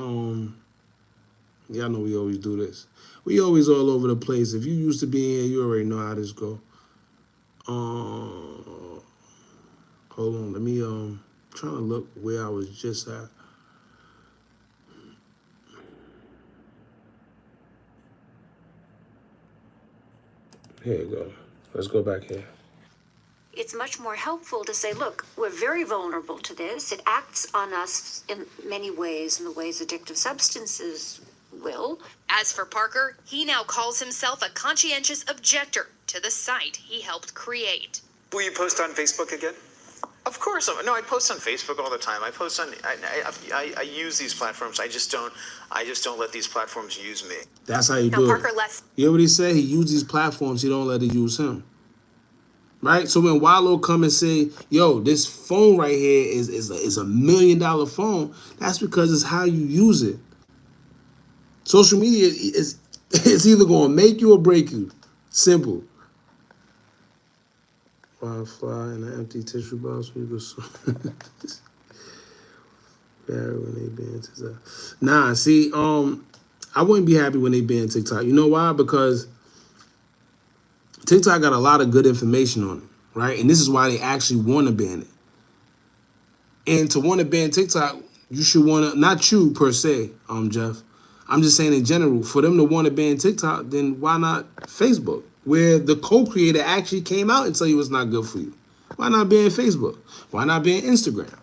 y'all know we always do this. We always all over the place. If you used to be in here, you already know how this go. Hold on, let me, trying to look where I was just at. Here you go. Let's go back here. It's much more helpful to say, look, we're very vulnerable to this. It acts on us in many ways, in the ways addictive substances will. As for Parker, he now calls himself a conscientious objector to the site he helped create. Will you post on Facebook again? Of course. No, I post on Facebook all the time. I post on. I use these platforms. I just don't let these platforms use me. That's how you Now, do Parker it. left. You hear what he said? He used these platforms. He don't let it use him. Right? So when Wallow come and say, yo, this phone right here is a $1 million phone, that's because it's how you use it. Social media is it's either going to make you or break you. Simple. Fly in an empty tissue box. Nah, see, I wouldn't be happy when they ban TikTok. You know why? Because TikTok got a lot of good information on it, right? And this is why they actually want to ban it. And to want to ban TikTok, you should want to, not you per se, Jeff. I'm just saying in general, for them to want to ban TikTok, then why not Facebook? Where the co-creator actually came out and tell you it's not good for you. Why not ban Facebook? Why not ban Instagram?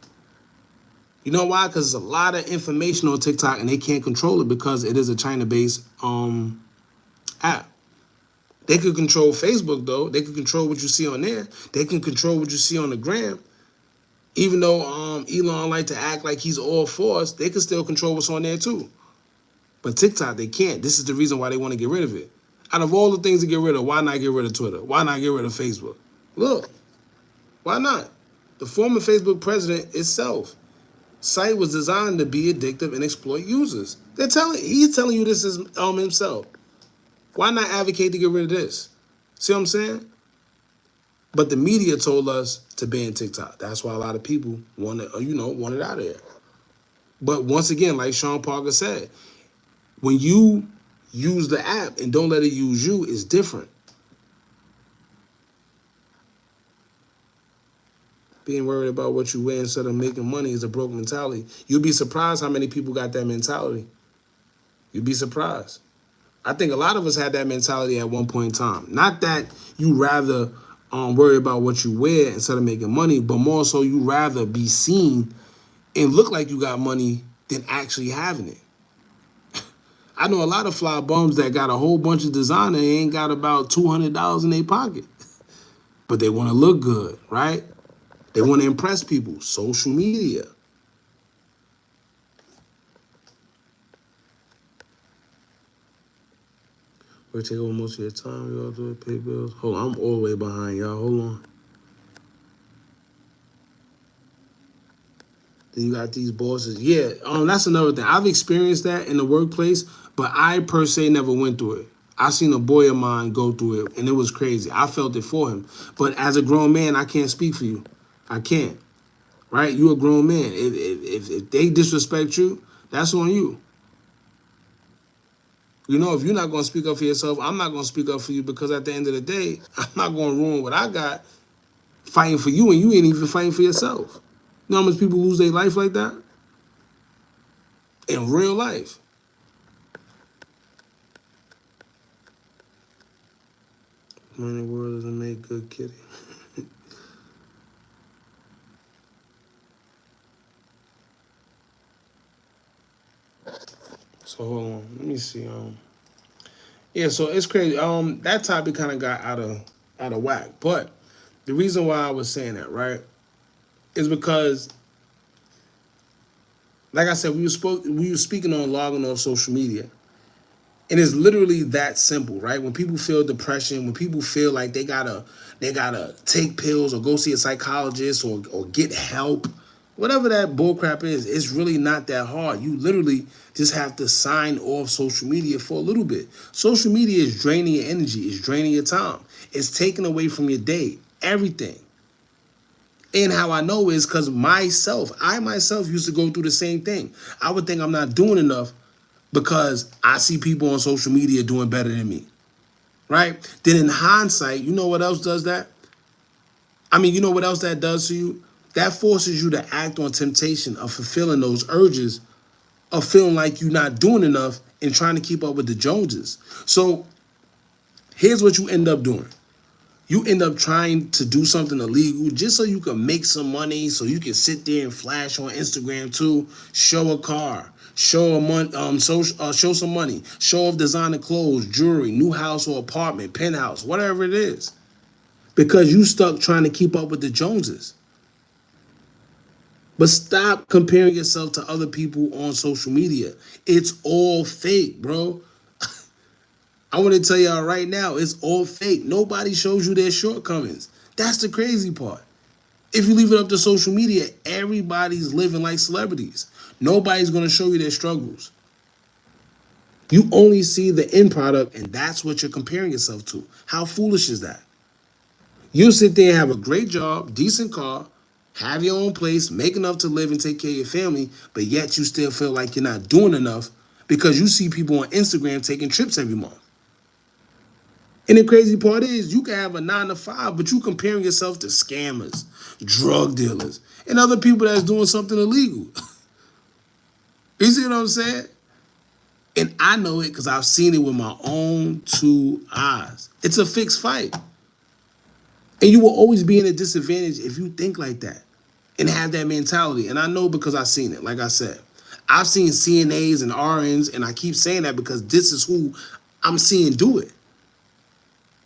You know why? Because there's a lot of information on TikTok and they can't control it because it is a China-based app. They could control Facebook, though. They could control what you see on there. They can control what you see on the gram. Even though Elon like to act like he's all for us, they can still control what's on there, too. But TikTok, they can't. This is the reason why they want to get rid of it. Out of all the things to get rid of, why not get rid of Twitter? Why not get rid of Facebook? Look, why not? The former Facebook president itself site was designed to be addictive and exploit users. He's telling you this is himself. Why not advocate to get rid of this? See what I'm saying? But the media told us to ban TikTok. That's why a lot of people want it out of there. But once again, like Sean Parker said, when you use the app and don't let it use you, it's different. Being worried about what you wear instead of making money is a broke mentality. You'll be surprised how many people got that mentality. You'd be surprised. I think a lot of us had that mentality at one point in time. Not that you rather worry about what you wear instead of making money, but more so you rather be seen and look like you got money than actually having it. I know a lot of fly bums that got a whole bunch of designer and ain't got about $200 in their pocket. But they want to look good, right? They want to impress people. Social media. We take over most of your time. We all do it, pay bills. Hold on, I'm all the way behind y'all. Hold on. Then you got these bosses. Yeah, that's another thing. I've experienced that in the workplace, but I per se never went through it. I seen a boy of mine go through it, and it was crazy. I felt it for him. But as a grown man, I can't speak for you. I can't. Right? You a grown man. If they disrespect you, that's on you. You know, if you're not going to speak up for yourself, I'm not going to speak up for you, because at the end of the day, I'm not going to ruin what I got fighting for you, and you ain't even fighting for yourself. You know how much people lose their life like that? In real life. Money world doesn't make good kitty. So hold on, let me see. Yeah, so it's crazy. That topic kind of got out of whack. But the reason why I was saying that, right, is because, like I said, we were speaking on logging off social media. And it's literally that simple, right? When people feel depression, when people feel like they gotta take pills or go see a psychologist or get help, whatever that bullcrap is, it's really not that hard. You literally just have to sign off social media for a little bit. Social media is draining your energy, it's draining your time, it's taking away from your day, everything. And how I know is because I myself used to go through the same thing. I would think I'm not doing enough because I see people on social media doing better than me, right? Then in hindsight, you know what else does that? I mean, you know what else that does to you? That forces you to act on temptation of fulfilling those urges of feeling like you're not doing enough and trying to keep up with the Joneses. So here's what you end up doing. You end up trying to do something illegal just so you can make some money, so you can sit there and flash on Instagram too, show a car, show some money, show off designer clothes, jewelry, new house or apartment, penthouse, whatever it is, because you stuck trying to keep up with the Joneses. But stop comparing yourself to other people on social media. It's all fake, bro. I want to tell y'all right now, it's all fake. Nobody shows you their shortcomings. That's the crazy part. If you leave it up to social media, everybody's living like celebrities. Nobody's going to show you their struggles. You only see the end product, and that's what you're comparing yourself to. How foolish is that? You sit there and have a great job, decent car, have your own place, make enough to live and take care of your family, but yet you still feel like you're not doing enough because you see people on Instagram taking trips every month. And the crazy part is you can have a 9-to-5, but you comparing yourself to scammers, drug dealers, and other people that's doing something illegal. You see what I'm saying? And I know it because I've seen it with my own two eyes. It's a fixed fight. And you will always be in a disadvantage if you think like that and have that mentality. And I know because I've seen it. Like I said, I've seen CNAs and RNs, and I keep saying that because this is who I'm seeing do it.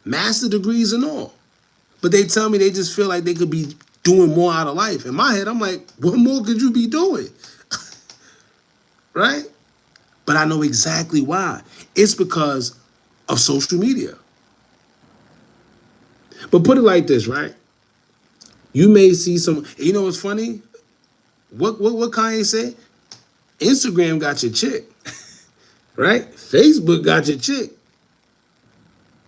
Master degrees and all. But they tell me they just feel like they could be doing more out of life. In my head, I'm like, what more could you be doing? Right? But I know exactly why. It's because of social media. But put it like this, right? You may see some, you know what's funny? What Kanye said? Instagram got your chick, right? Facebook got your chick.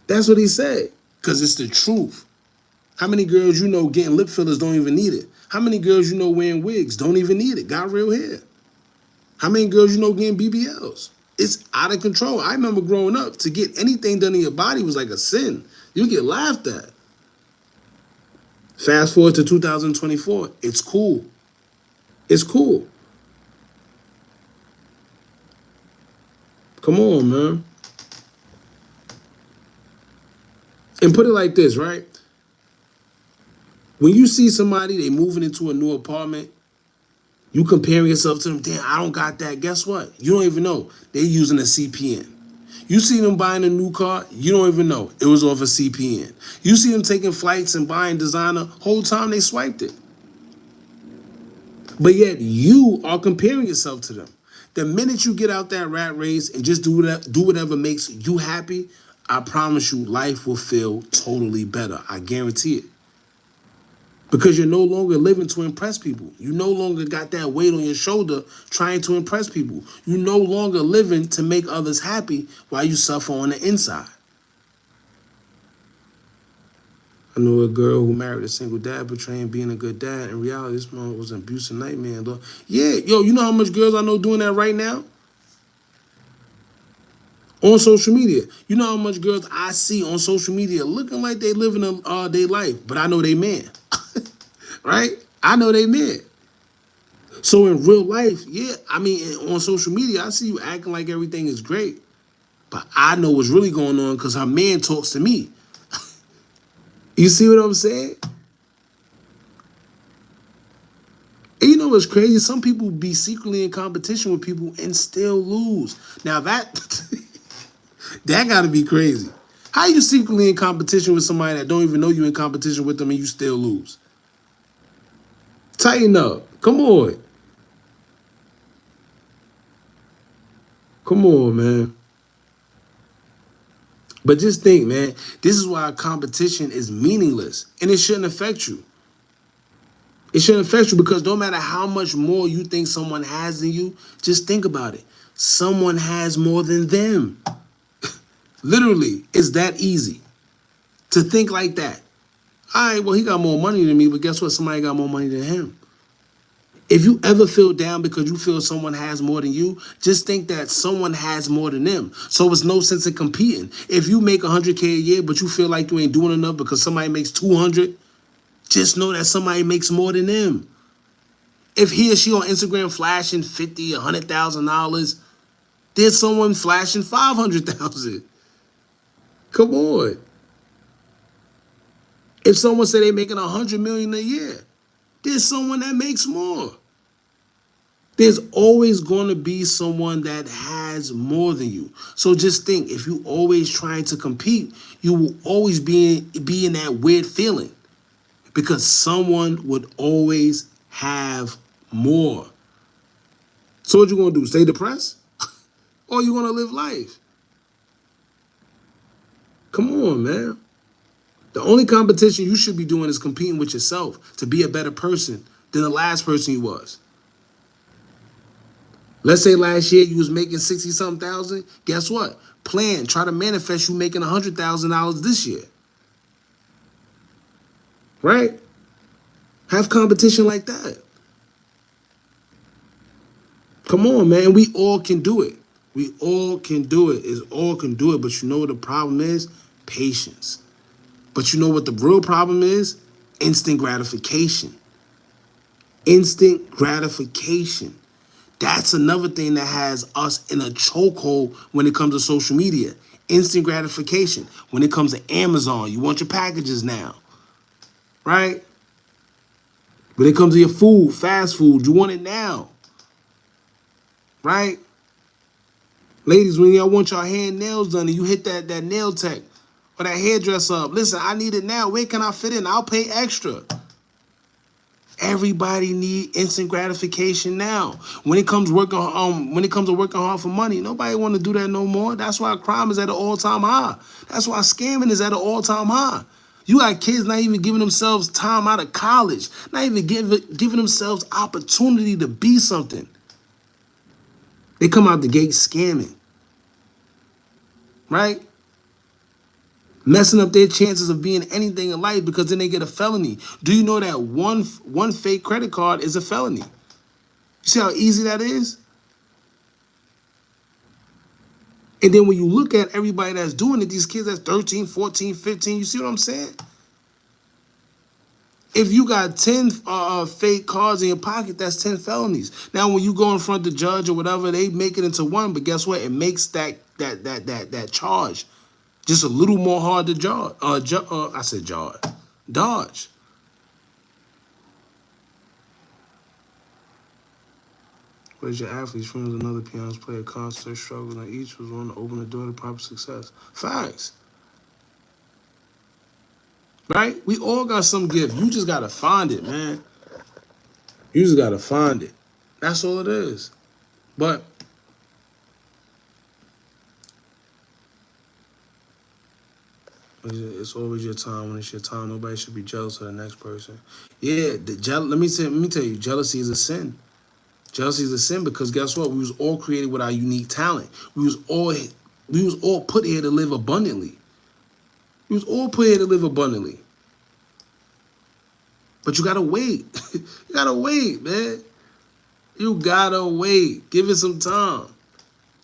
That's what he said. Because it's the truth. How many girls you know getting lip fillers don't even need it? How many girls you know wearing wigs don't even need it? Got real hair. How many girls you know getting BBLs? It's out of control. I remember growing up, to get anything done in your body was like a sin. You get laughed at. Fast forward to 2024. It's cool. It's cool. Come on, man. And put it like this, right? When you see somebody, they moving into a new apartment, you comparing yourself to them, damn, I don't got that. Guess what? You don't even know. They using a CPN. You see them buying a new car, you don't even know. It was off a CPN. You see them taking flights and buying designer, whole time they swiped it. But yet you are comparing yourself to them. The minute you get out that rat race and just do whatever makes you happy, I promise you life will feel totally better. I guarantee it. Because you're no longer living to impress people. You no longer got that weight on your shoulder trying to impress people. You no longer living to make others happy while you suffer on the inside. I knew a girl who married a single dad, portraying being a good dad. In reality, this man was an abusive nightmare. Yeah, yo, you know how much girls I know doing that right now? On social media. You know how much girls I see on social media looking like they living their life, but I know they man. Right? I know they men. So in real life, yeah, I mean, on social media, I see you acting like everything is great. But I know what's really going on because her man talks to me. You see what I'm saying? And you know what's crazy? Some people be secretly in competition with people and still lose. Now that, that gotta be crazy. How you secretly in competition with somebody that don't even know you in competition with them and you still lose? Tighten up. Come on. Come on, man. But just think, man, this is why competition is meaningless. And it shouldn't affect you. It shouldn't affect you because no matter how much more you think someone has than you, just think about it. Someone has more than them. Literally, it's that easy to think like that. All right, well, he got more money than me, but guess what? Somebody got more money than him. If you ever feel down because you feel someone has more than you, just think that someone has more than them. So it's no sense in competing. If you make $100K a year, but you feel like you ain't doing enough because somebody makes 200, just know that somebody makes more than them. If he or she on Instagram flashing $50,000, $100,000, there's someone flashing $500,000. Come on. If someone say they making $100 million a year, there's someone that makes more. There's always going to be someone that has more than you. So just think, if you always trying to compete, you will always be in that weird feeling because someone would always have more. So what you going to do? Stay depressed? Or you want to live life? Come on, man. The only competition you should be doing is competing with yourself to be a better person than the last person you was. Let's say last year you was making 60-something thousand. Guess what? Plan, try to manifest you making $100,000 this year. Right? Have competition like that. Come on, man. We all can do it. We all can do it. All can do it. But you know what the problem is? Patience. But you know what the real problem is? Instant gratification. Instant gratification. That's another thing that has us in a chokehold when it comes to social media. Instant gratification. When it comes to Amazon, you want your packages now. Right? When it comes to your food, fast food, you want it now. Right? Ladies, when y'all want your hair and nails done and you hit that nail tech or that hairdresser up, listen, I need it now. Where can I fit in? I'll pay extra. Everybody need instant gratification now. When it comes to working hard for money, nobody want to do that no more. That's why crime is at an all-time high. That's why scamming is at an all-time high. You got kids not even giving themselves time out of college, not even giving themselves opportunity to be something. They come out the gate scamming, right? Messing up their chances of being anything in life because then they get a felony. Do you know that one fake credit card is a felony? You see how easy that is? And then when you look at everybody that's doing it, these kids that's 13, 14, 15, you see what I'm saying? If you got 10 fake cards in your pocket, that's 10 felonies. Now, when you go in front of the judge or whatever, they make it into one, but guess what? It makes that charge just a little more hard to dodge. Dodge. Where's your athletes, friends, another pianos player, concert, struggle, and each was one to open the door to proper success. Facts. Right? We all got some gift. You just gotta find it, man. You just gotta find it. That's all it is. But it's always your time. When it's your time, nobody should be jealous of the next person. Yeah, let me tell you, jealousy is a sin. Jealousy is a sin because guess what? We was all created with our unique talent. We was all put here to live abundantly. We was all put here to live abundantly. But you gotta wait. You gotta wait, man. You gotta wait. Give it some time.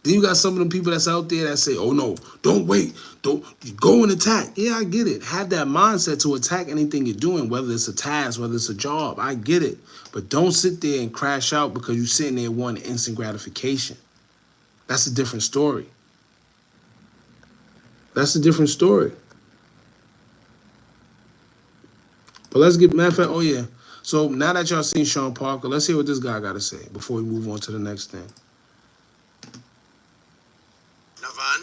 Then you got some of them people that's out there that say, oh no, don't wait. Don't go and attack. Yeah, I get it. Have that mindset to attack anything you're doing, whether it's a task, whether it's a job. I get it. But don't sit there and crash out because you're sitting there wanting instant gratification. That's a different story. That's a different story. But let's get, matter of fact, oh yeah. So now that y'all seen Sean Parker, let's hear what this guy got to say before we move on to the next thing. Navan,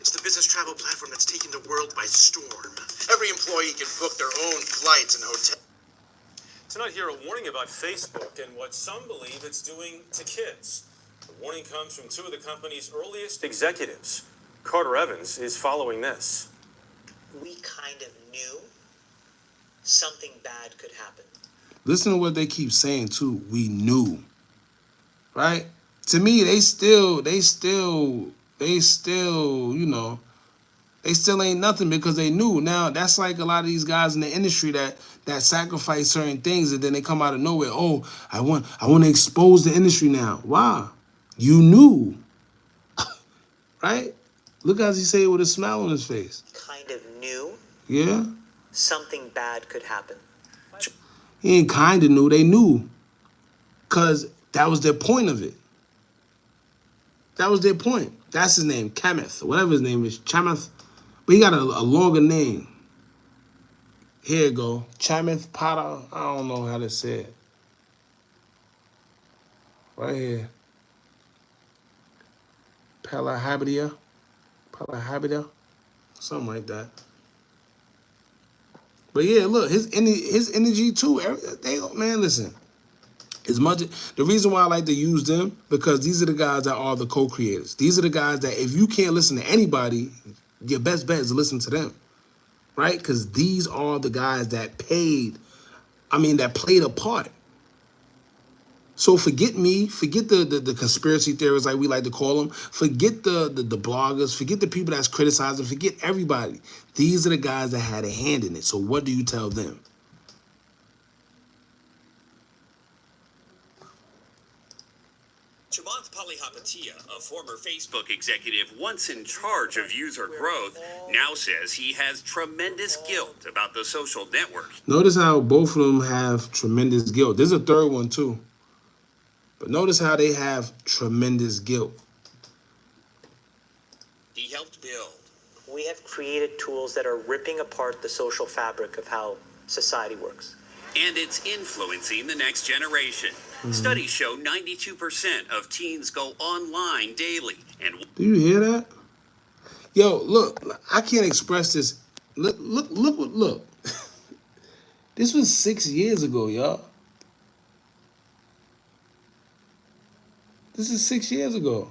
it's the business travel platform that's taken the world by storm. Every employee can book their own flights and hotels. Tonight here, a warning about Facebook and what some believe it's doing to kids. The warning comes from two of the company's earliest executives. Carter Evans is following this. We kind of knew something bad could happen. Listen to what they keep saying too. We knew, right? To me, they still, you know, they still ain't nothing because they knew. Now that's like a lot of these guys in the industry that sacrifice certain things and then they come out of nowhere. Oh, I want to expose the industry now. Why? You knew, right? Look as he say it with a smile on his face. Kind of knew. Yeah. Something bad could happen. He ain't kind of knew. They knew, cause that was their point of it. That was their point. That's his name, Chamath, or whatever his name is, Chamath. But he got a longer name. Here you go, Chamath Potter. I don't know how to say it. Right here. Palahabidia, something like that. But yeah, look, his energy too. Man, listen. As much the reason why I like to use them because these are the guys that are the co-creators. These are the guys that if you can't listen to anybody, your best bet is to listen to them, right? Because these are the guys that played a part. So forget me, forget the conspiracy theorists like we like to call them, forget the bloggers, forget the people that's criticizing, forget everybody. These are the guys that had a hand in it. So what do you tell them? Chamath Palihapitiya, a former Facebook executive once in charge of user growth, now says he has tremendous guilt about the social network. Notice how both of them have tremendous guilt. There's a third one too. But notice how they have tremendous guilt. He helped build. We have created tools that are ripping apart the social fabric of how society works. And it's influencing the next generation. Mm-hmm. Studies show 92% of teens go online daily. And do you hear that? Yo, look, I can't express this. Look. This was 6 years ago, y'all. This is 6 years ago.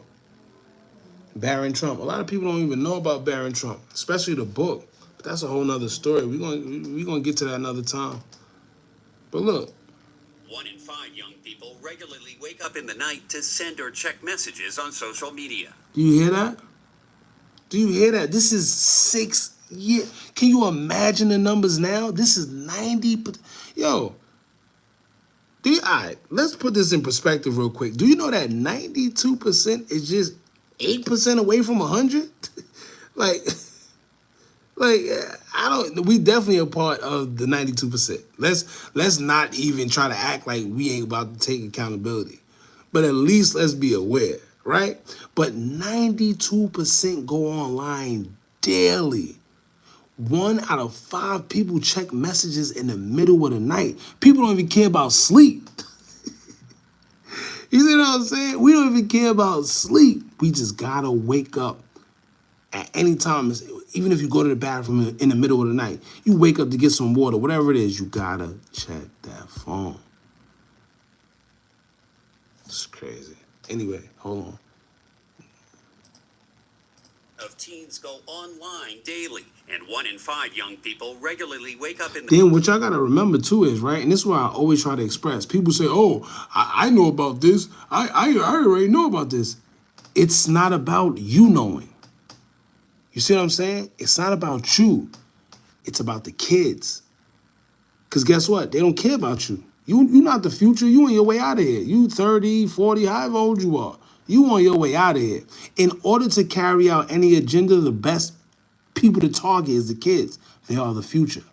Barron Trump. A lot of people don't even know about Barron Trump, especially the book. That's a whole nother story. We're gonna get to that another time. But look. 1 in 5 young people regularly wake up in the night to send or check messages on social media. Do you hear that? Do you hear that? This is 6 years. Can you imagine the numbers now? This is 90. Yo. All right, let's put this in perspective real quick. Do you know that 92% is just 8% away from 100? like, we definitely a part of the 92%. Let's not even try to act like we ain't about to take accountability. But at least let's be aware, right? But 92% go online daily. 1 out of 5 people check messages in the middle of the night. People don't even care about sleep. You see what I'm saying? We don't even care about sleep. We just gotta wake up at any time. Even if you go to the bathroom in the middle of the night, you wake up to get some water, whatever it is, you gotta check that phone. It's crazy. Anyway, hold on. Of teens go online daily, and 1 in 5 young people regularly wake up in the... Then what y'all gotta remember too is, right, and this is what I always try to express. People say, oh, I know about this. I already know about this. It's not about you knowing. You see what I'm saying? It's not about you. It's about the kids. Because guess what? They don't care about you. You're not the future. You on your way out of here. You 30, 40, however old you are. You on your way out of here. In order to carry out any agenda, the best people to target is the kids. They are the future.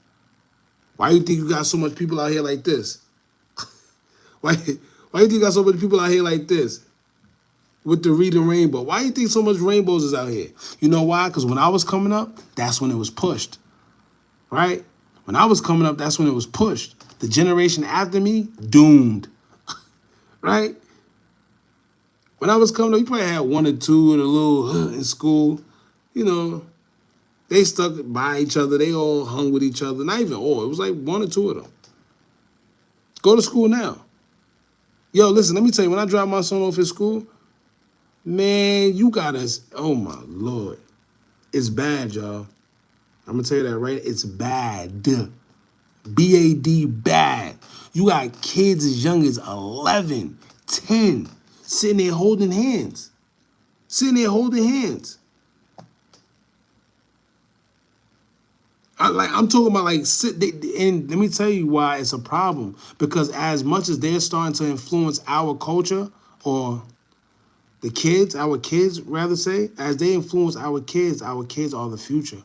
Why do you think you got so much people out here like this? Why do you think you got so many people out here like this? With the reading rainbow. Why do you think so much rainbows is out here? You know why? Because when I was coming up, that's when it was pushed. Right? When I was coming up, that's when it was pushed. The generation after me, doomed. Right? When I was coming up, you probably had 1 or 2 in a little in school. You know, they stuck by each other. They all hung with each other. Not even all. It was like 1 or 2 of them. Go to school now. Yo, listen, let me tell you, when I drop my son off at school, man, you got us. Oh, my Lord. It's bad, y'all. I'm going to tell you that, right? It's bad. B-A-D, bad. You got kids as young as 11, 10, sitting there holding hands. I'm talking about and let me tell you why it's a problem. Because as much as they're starting to influence our culture, or our kids rather say, as they influence our kids are the future.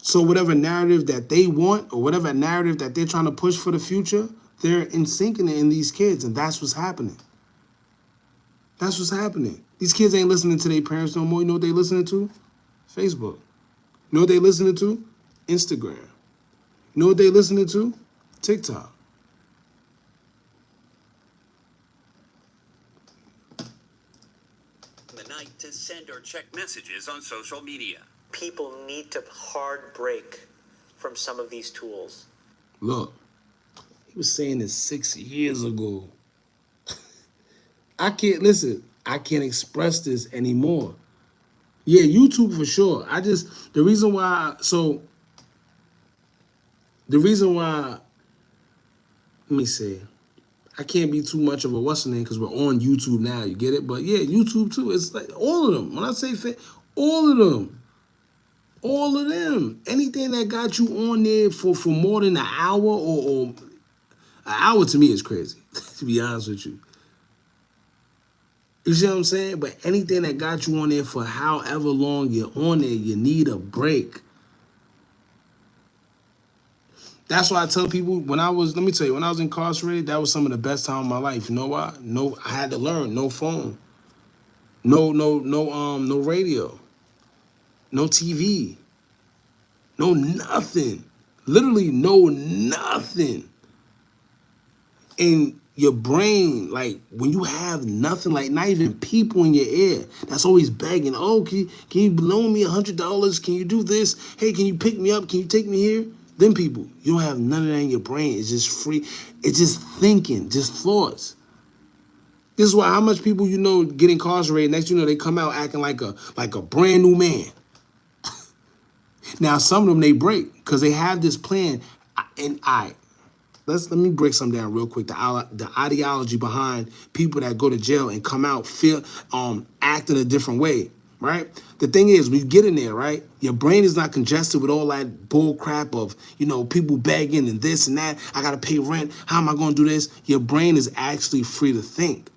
So whatever narrative that they want, or whatever narrative that they're trying to push for the future, they're insinking it in these kids, and that's what's happening. That's what's happening. These kids ain't listening to their parents no more. You know what they listening to? Facebook. You know what they listening to? Instagram. You know what they listening to? TikTok. ...the night to send or check messages on social media. People need to hard break from some of these tools. Look, he was saying this 6 years ago. I can't express this anymore. Yeah, YouTube for sure. The reason why, let me see. I can't be too much of a what's the name because we're on YouTube now, you get it? But yeah, YouTube too. It's like all of them. When I say all of them. All of them. Anything that got you on there for more than an hour or an hour to me is crazy, to be honest with you. You see what I'm saying? But anything that got you on there for however long you're on there, you need a break. That's why I tell people when I was incarcerated, that was some of the best time of my life. You know why? I had to learn. No phone. No radio. No TV. No nothing. Literally no nothing. And your brain, like when you have nothing, like not even people in your ear, that's always begging, oh, can you loan me $100? Can you do this? Hey, can you pick me up? Can you take me here? Them people, you don't have none of that in your brain. It's just free. It's just thinking, just thoughts. This is why how much people get incarcerated, next they come out acting like a brand new man. Now, some of them, they break because they have this plan. And let me break something down real quick. The ideology behind people that go to jail and come out act in a different way, right? The thing is, when you get in there, right, your brain is not congested with all that bull crap of, people begging and this and that. I gotta pay rent. How am I gonna do this? Your brain is actually free to think.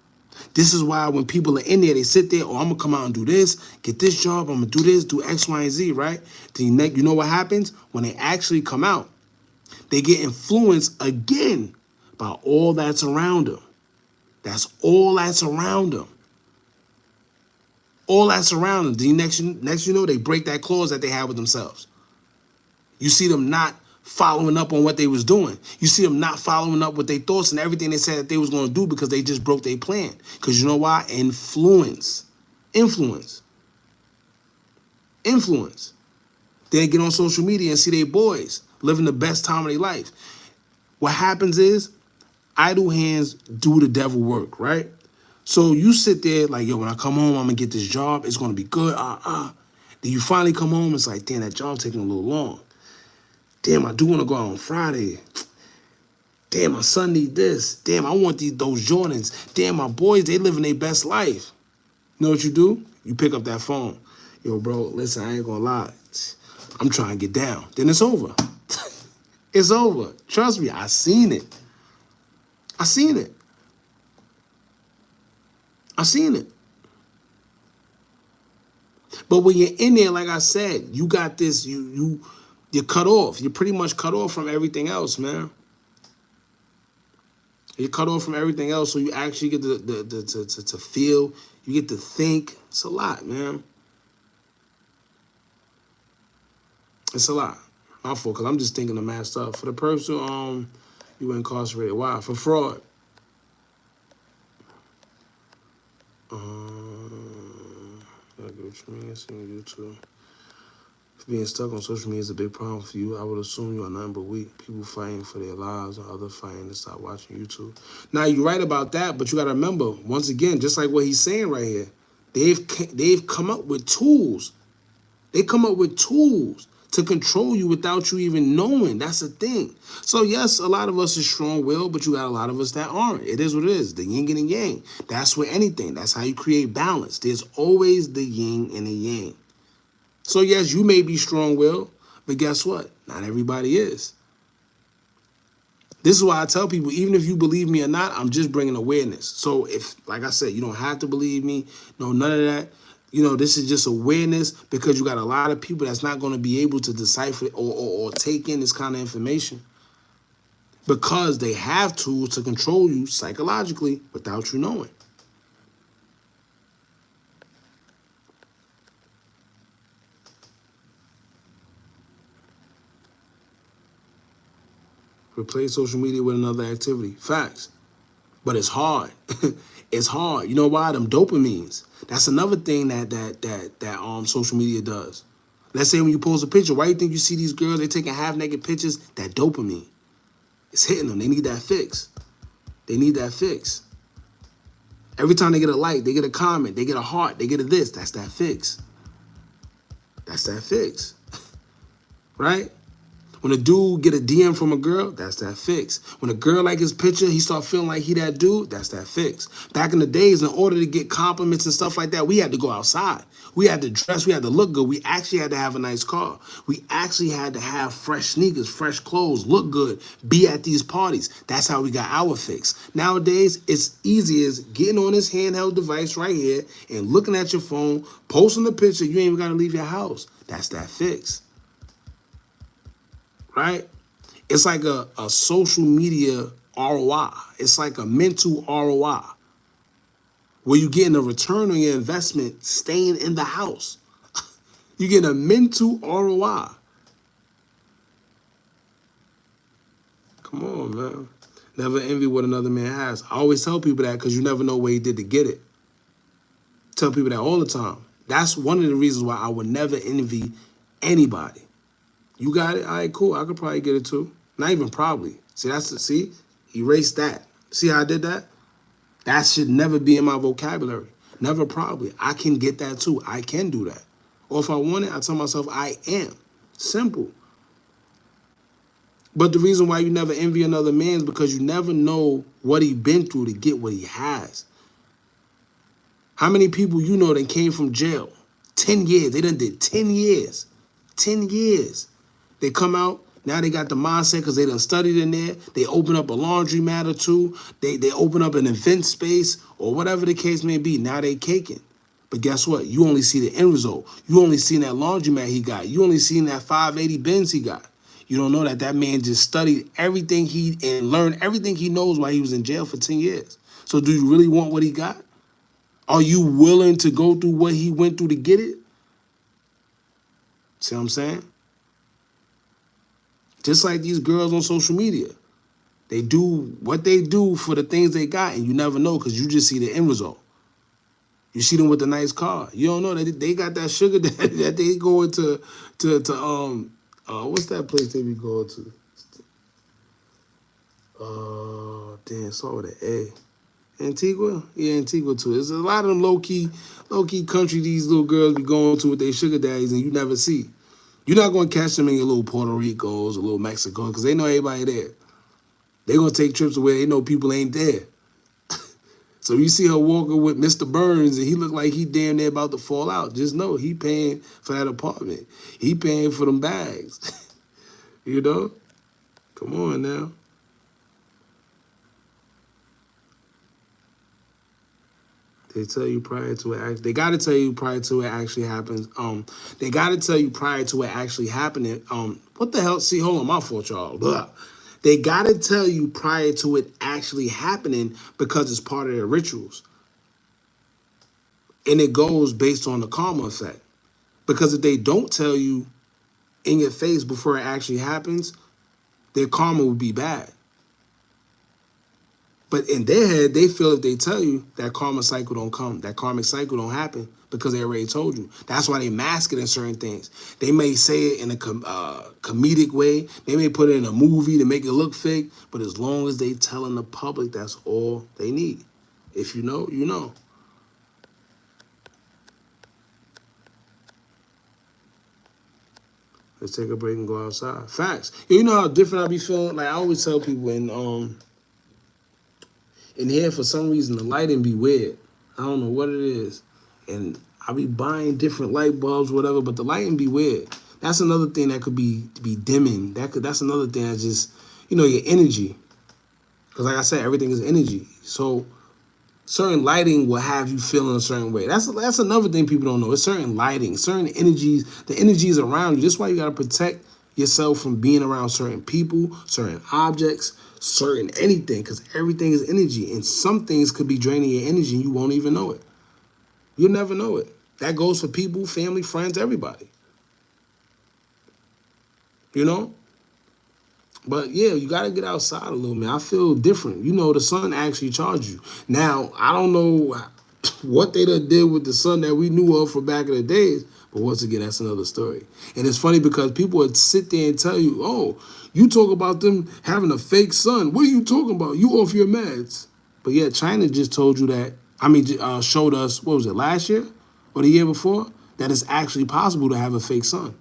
This is why when people are in there, they sit there, I'm gonna come out and do this, get this job, I'm gonna do this, do X, Y, and Z, right? Then you know what happens? When they actually come out, they get influenced again by all that's around them. That's all that's around them. All that's around them. The next you know, they break that clause that they have with themselves. You see them not following up on what they was doing. You see them not following up with their thoughts and everything they said that they was going to do because they just broke their plan. Because you know why? Influence. They get on social media and see their boys living the best time of their life. What happens is idle hands do the devil work, right? So you sit there like, yo, when I come home, I'm going to get this job. It's going to be good. Then you finally come home. It's like, damn, that job taking a little long. Damn, I do want to go out on Friday. Damn, my son need this. Damn, I want those Jordans. Damn, my boys, they living their best life. You know what you do? You pick up that phone. Yo, bro, listen, I ain't going to lie. I'm trying to get down. Then it's over. It's over. Trust me, I seen it. But when you're in there, like I said, you got this, you're cut off. You're pretty much cut off from everything else, man. You're cut off from everything else, so you actually get to feel, you get to think. It's a lot, man. It's a lot. My fault, because I'm just thinking of mad stuff. For the person, you were incarcerated. Why? For fraud. I get what you mean. Seeing you too. Being stuck on social media is a big problem for you. I would assume you are nothing but weak. People fighting for their lives or others fighting to stop watching YouTube. Now, you're right about that, but you got to remember, once again, just like what he's saying right here, they've come up with tools. They come up with tools to control you without you even knowing. That's the thing. So, yes, a lot of us is strong-willed, but you got a lot of us that aren't. It is what it is, the yin and the yang. That's with anything. That's how you create balance. There's always the yin and the yang. So, yes, you may be strong-willed, but guess what? Not everybody is. This is why I tell people, even if you believe me or not, I'm just bringing awareness. So, if, like I said, you don't have to believe me, no, none of that. This is just awareness because you got a lot of people that's not going to be able to decipher or take in this kind of information because they have tools to control you psychologically without you knowing. Replace social media with another activity. Facts. But it's hard. It's hard. You know why? Them dopamines. That's another thing that social media does. Let's say when you post a picture, why do you think you see these girls, they're taking half-naked pictures? That dopamine. It's hitting them. They need that fix. Every time they get a like, they get a comment, they get a heart, they get a this. That's that fix. Right? When a dude get a DM from a girl, that's that fix. When a girl like his picture, he start feeling like he that dude, that's that fix. Back in the days, in order to get compliments and stuff like that, we had to go outside. We had to dress, we had to look good. We actually had to have a nice car. We actually had to have fresh sneakers, fresh clothes, look good, be at these parties. That's how we got our fix. Nowadays, it's easy as getting on this handheld device right here and looking at your phone, posting the picture, you ain't even gotta leave your house. That's that fix. Right? It's like a social media ROI. It's like a mental ROI where you're getting a return on your investment staying in the house. You're getting a mental ROI. Come on, man. Never envy what another man has. I always tell people that because you never know what he did to get it. Tell people that all the time. That's one of the reasons why I would never envy anybody. You got it? All right, cool. I could probably get it too. Not even probably. See, erase that. See how I did that? That should never be in my vocabulary. Never probably. I can get that too. I can do that. Or if I want it, I tell myself I am. Simple. But the reason why you never envy another man is because you never know what he been through to get what he has. How many people you know that came from jail? 10 years. They done did 10 years. 10 years. They come out, now they got the mindset because they done studied in there. They open up a laundromat or two. They open up an event space or whatever the case may be. Now they caking. But guess what? You only see the end result. You only seen that laundromat he got. You only seen that 580 Benz he got. You don't know that that man just studied everything and learned everything he knows while he was in jail for 10 years. So do you really want what he got? Are you willing to go through what he went through to get it? See what I'm saying? Just like these girls on social media. They do what they do for the things they got, and you never know because you just see the end result. You see them with the nice car. You don't know that they got that sugar daddy that they going to what's that place they be going to? Damn, start with an A. Antigua? Yeah, Antigua too. There's a lot of them low-key country these little girls be going to with their sugar daddies and you never see. You're not going to catch them in your little Puerto Ricos or little Mexico because they know everybody there. They're going to take trips where they know people ain't there. So you see her walking with Mr. Burns and he look like he damn near about to fall out. Just know he paying for that apartment. He paying for them bags. You know? Come on now. They tell you prior to it. They got to tell you prior to it actually happens. They got to tell you prior to it actually happening. What the hell? See, hold on, my fault, y'all. Blah. They got to tell you prior to it actually happening because it's part of their rituals. And it goes based on the karma effect. Because if they don't tell you in your face before it actually happens, their karma will be bad. But in their head, they feel if they tell you that karma cycle don't come, that karmic cycle don't happen because they already told you. That's why they mask it in certain things. They may say it in a comedic way. They may put it in a movie to make it look fake. But as long as they telling the public, that's all they need. If you know, you know. Let's take a break and go outside. Facts. You know how different I be feeling? Like I always tell people in here, for some reason, the lighting be weird. I don't know what it is. And I be buying different light bulbs, whatever, but the lighting be weird. That's another thing that could be dimming. That's another thing that just, you know, your energy. Because like I said, everything is energy. So certain lighting will have you feeling a certain way. That's another thing people don't know. It's certain lighting, certain energies. The energies around you. That's why you got to protect yourself from being around certain people, certain objects, certain anything, because everything is energy. And some things could be draining your energy and you won't even know it. You'll never know it. That goes for people, family, friends, everybody. You know? But yeah, you got to get outside a little, man. I feel different. You know, the sun actually charged you. Now, I don't know what they done did with the sun that we knew of from back in the days, but once again, that's another story. And it's funny because people would sit there and tell you, oh, you talk about them having a fake sun. What are you talking about? You off your meds. But yeah, China just told you that, showed us, what was it, last year or the year before, that it's actually possible to have a fake sun.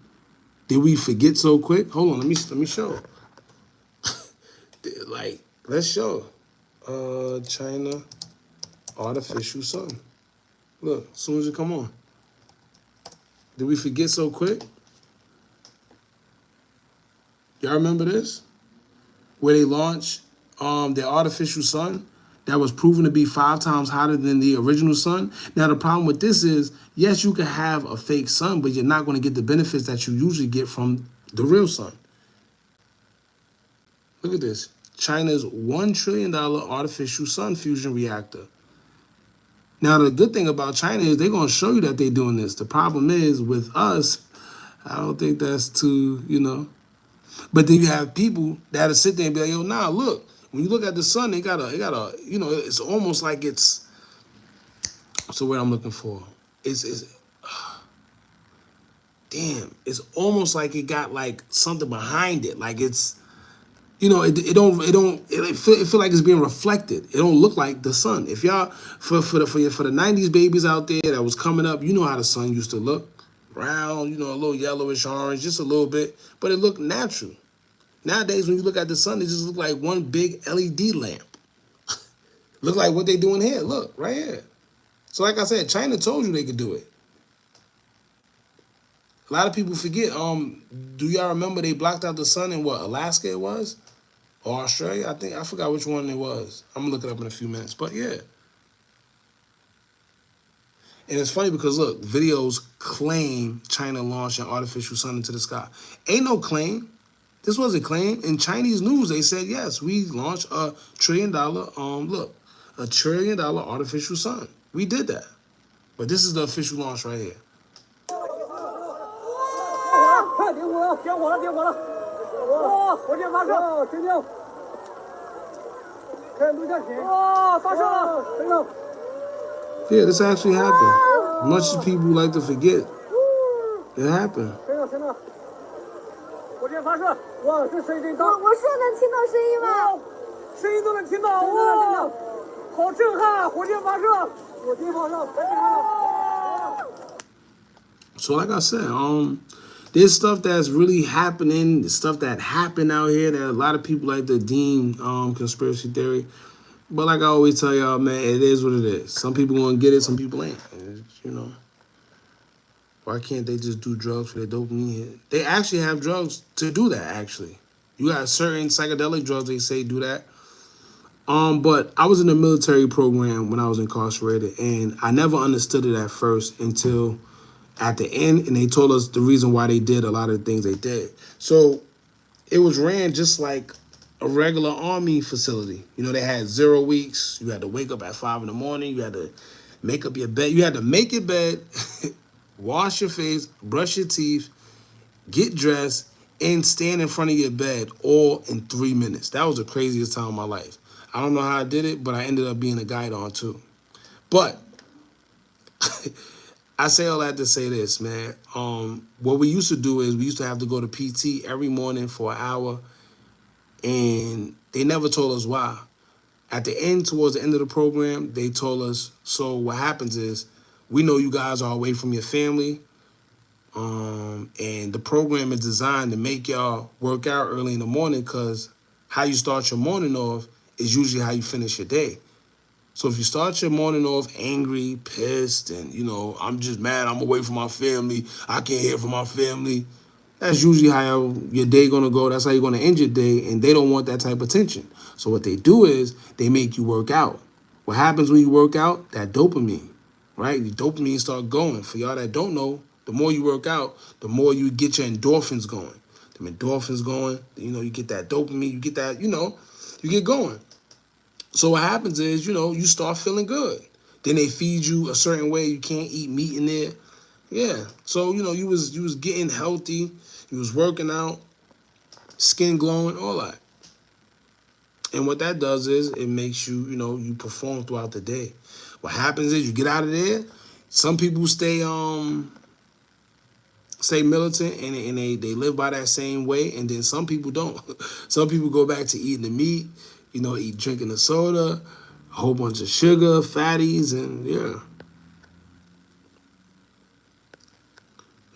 Did we forget so quick? Hold on, let me show. Like, let's show. China artificial sun. Look, as soon as it come on. Did we forget so quick? Y'all remember this? Where they launched their artificial sun that was proven to be 5 times hotter than the original sun. Now, the problem with this is, yes, you can have a fake sun, but you're not going to get the benefits that you usually get from the real sun. Look at this. China's $1 trillion artificial sun fusion reactor. Now, the good thing about China is they're going to show you that they're doing this. The problem is with us, I don't think that's too, you know. But then you have people that'll sit there and be like, yo, nah, look. When you look at the sun, they got a, you know, it's almost like it's, what's the word I'm looking for? Damn, it's almost like it got like something behind it. Like it's, you know, it feel like it's being reflected. It don't look like the sun. If y'all, for the 90s babies out there that was coming up, you know how the sun used to look. round, you know, a little yellowish orange, just a little bit, but it looked natural. Nowadays, when you look at the sun, it just look like one big LED lamp. Look like what they doing here. Look, right here. So like I said, China told you they could do it. A lot of people forget. Do y'all remember they blocked out the sun in what, Alaska it was? Or Australia? I forgot which one it was. I'm gonna look it up in a few minutes. But yeah. And it's funny because look, videos claim China launched an artificial sun into the sky. Ain't no claim. This wasn't claim. In Chinese news, they said, yes, we launched $1 trillion, $1 trillion artificial sun. We did that. But this is the official launch right here. Yeah, this actually happened. As much as people like to forget, it happened. So like I said, there's stuff that's really happening, stuff that happened out here that a lot of people like to deem conspiracy theory. But like I always tell y'all, man, it is what it is. Some people gonna get it, some people ain't. You know, why can't they just do drugs for their dopamine hit? They actually have drugs to do that. Actually, you got certain psychedelic drugs they say do that. But I was in a military program when I was incarcerated, and I never understood it at first until at the end, and they told us the reason why they did a lot of the things they did. So it was ran just like a regular army facility. You know, they had 0 weeks. You had to wake up at 5 in the morning. You had to make up your bed. You had to make your bed, wash your face, brush your teeth, get dressed, and stand in front of your bed all in 3 minutes. That was the craziest time of my life. I don't know how I did it, but I ended up being a guide on too. But I say all that to say this, man. What we used to do is we used to have to go to PT every morning for an hour, and they never told us why. At the end, towards the end of the program, they told us, so what happens is, we know you guys are away from your family, and the program is designed to make y'all work out early in the morning, because how you start your morning off is usually how you finish your day. So if you start your morning off angry, pissed, and, you know, I'm just mad, I'm away from my family, I can't hear from my family, that's usually how your day gonna go. That's how you're gonna end your day, and they don't want that type of tension. So what they do is they make you work out. What happens when you work out? That dopamine, right? The dopamine start going. For y'all that don't know, the more you work out, the more you get your endorphins going. The endorphins going, you know, you get that dopamine, you get that, you know, you get going. So what happens is, you know, you start feeling good. Then they feed you a certain way. You can't eat meat in there. Yeah. So, you know, you was getting healthy. You was working out, skin glowing, all that. And what that does is it makes you, you know, you perform throughout the day. What happens is you get out of there. Some people stay militant and they live by that same way, and then some people don't. Some people go back to eating the meat, you know, drinking the soda, a whole bunch of sugar, fatties, and yeah.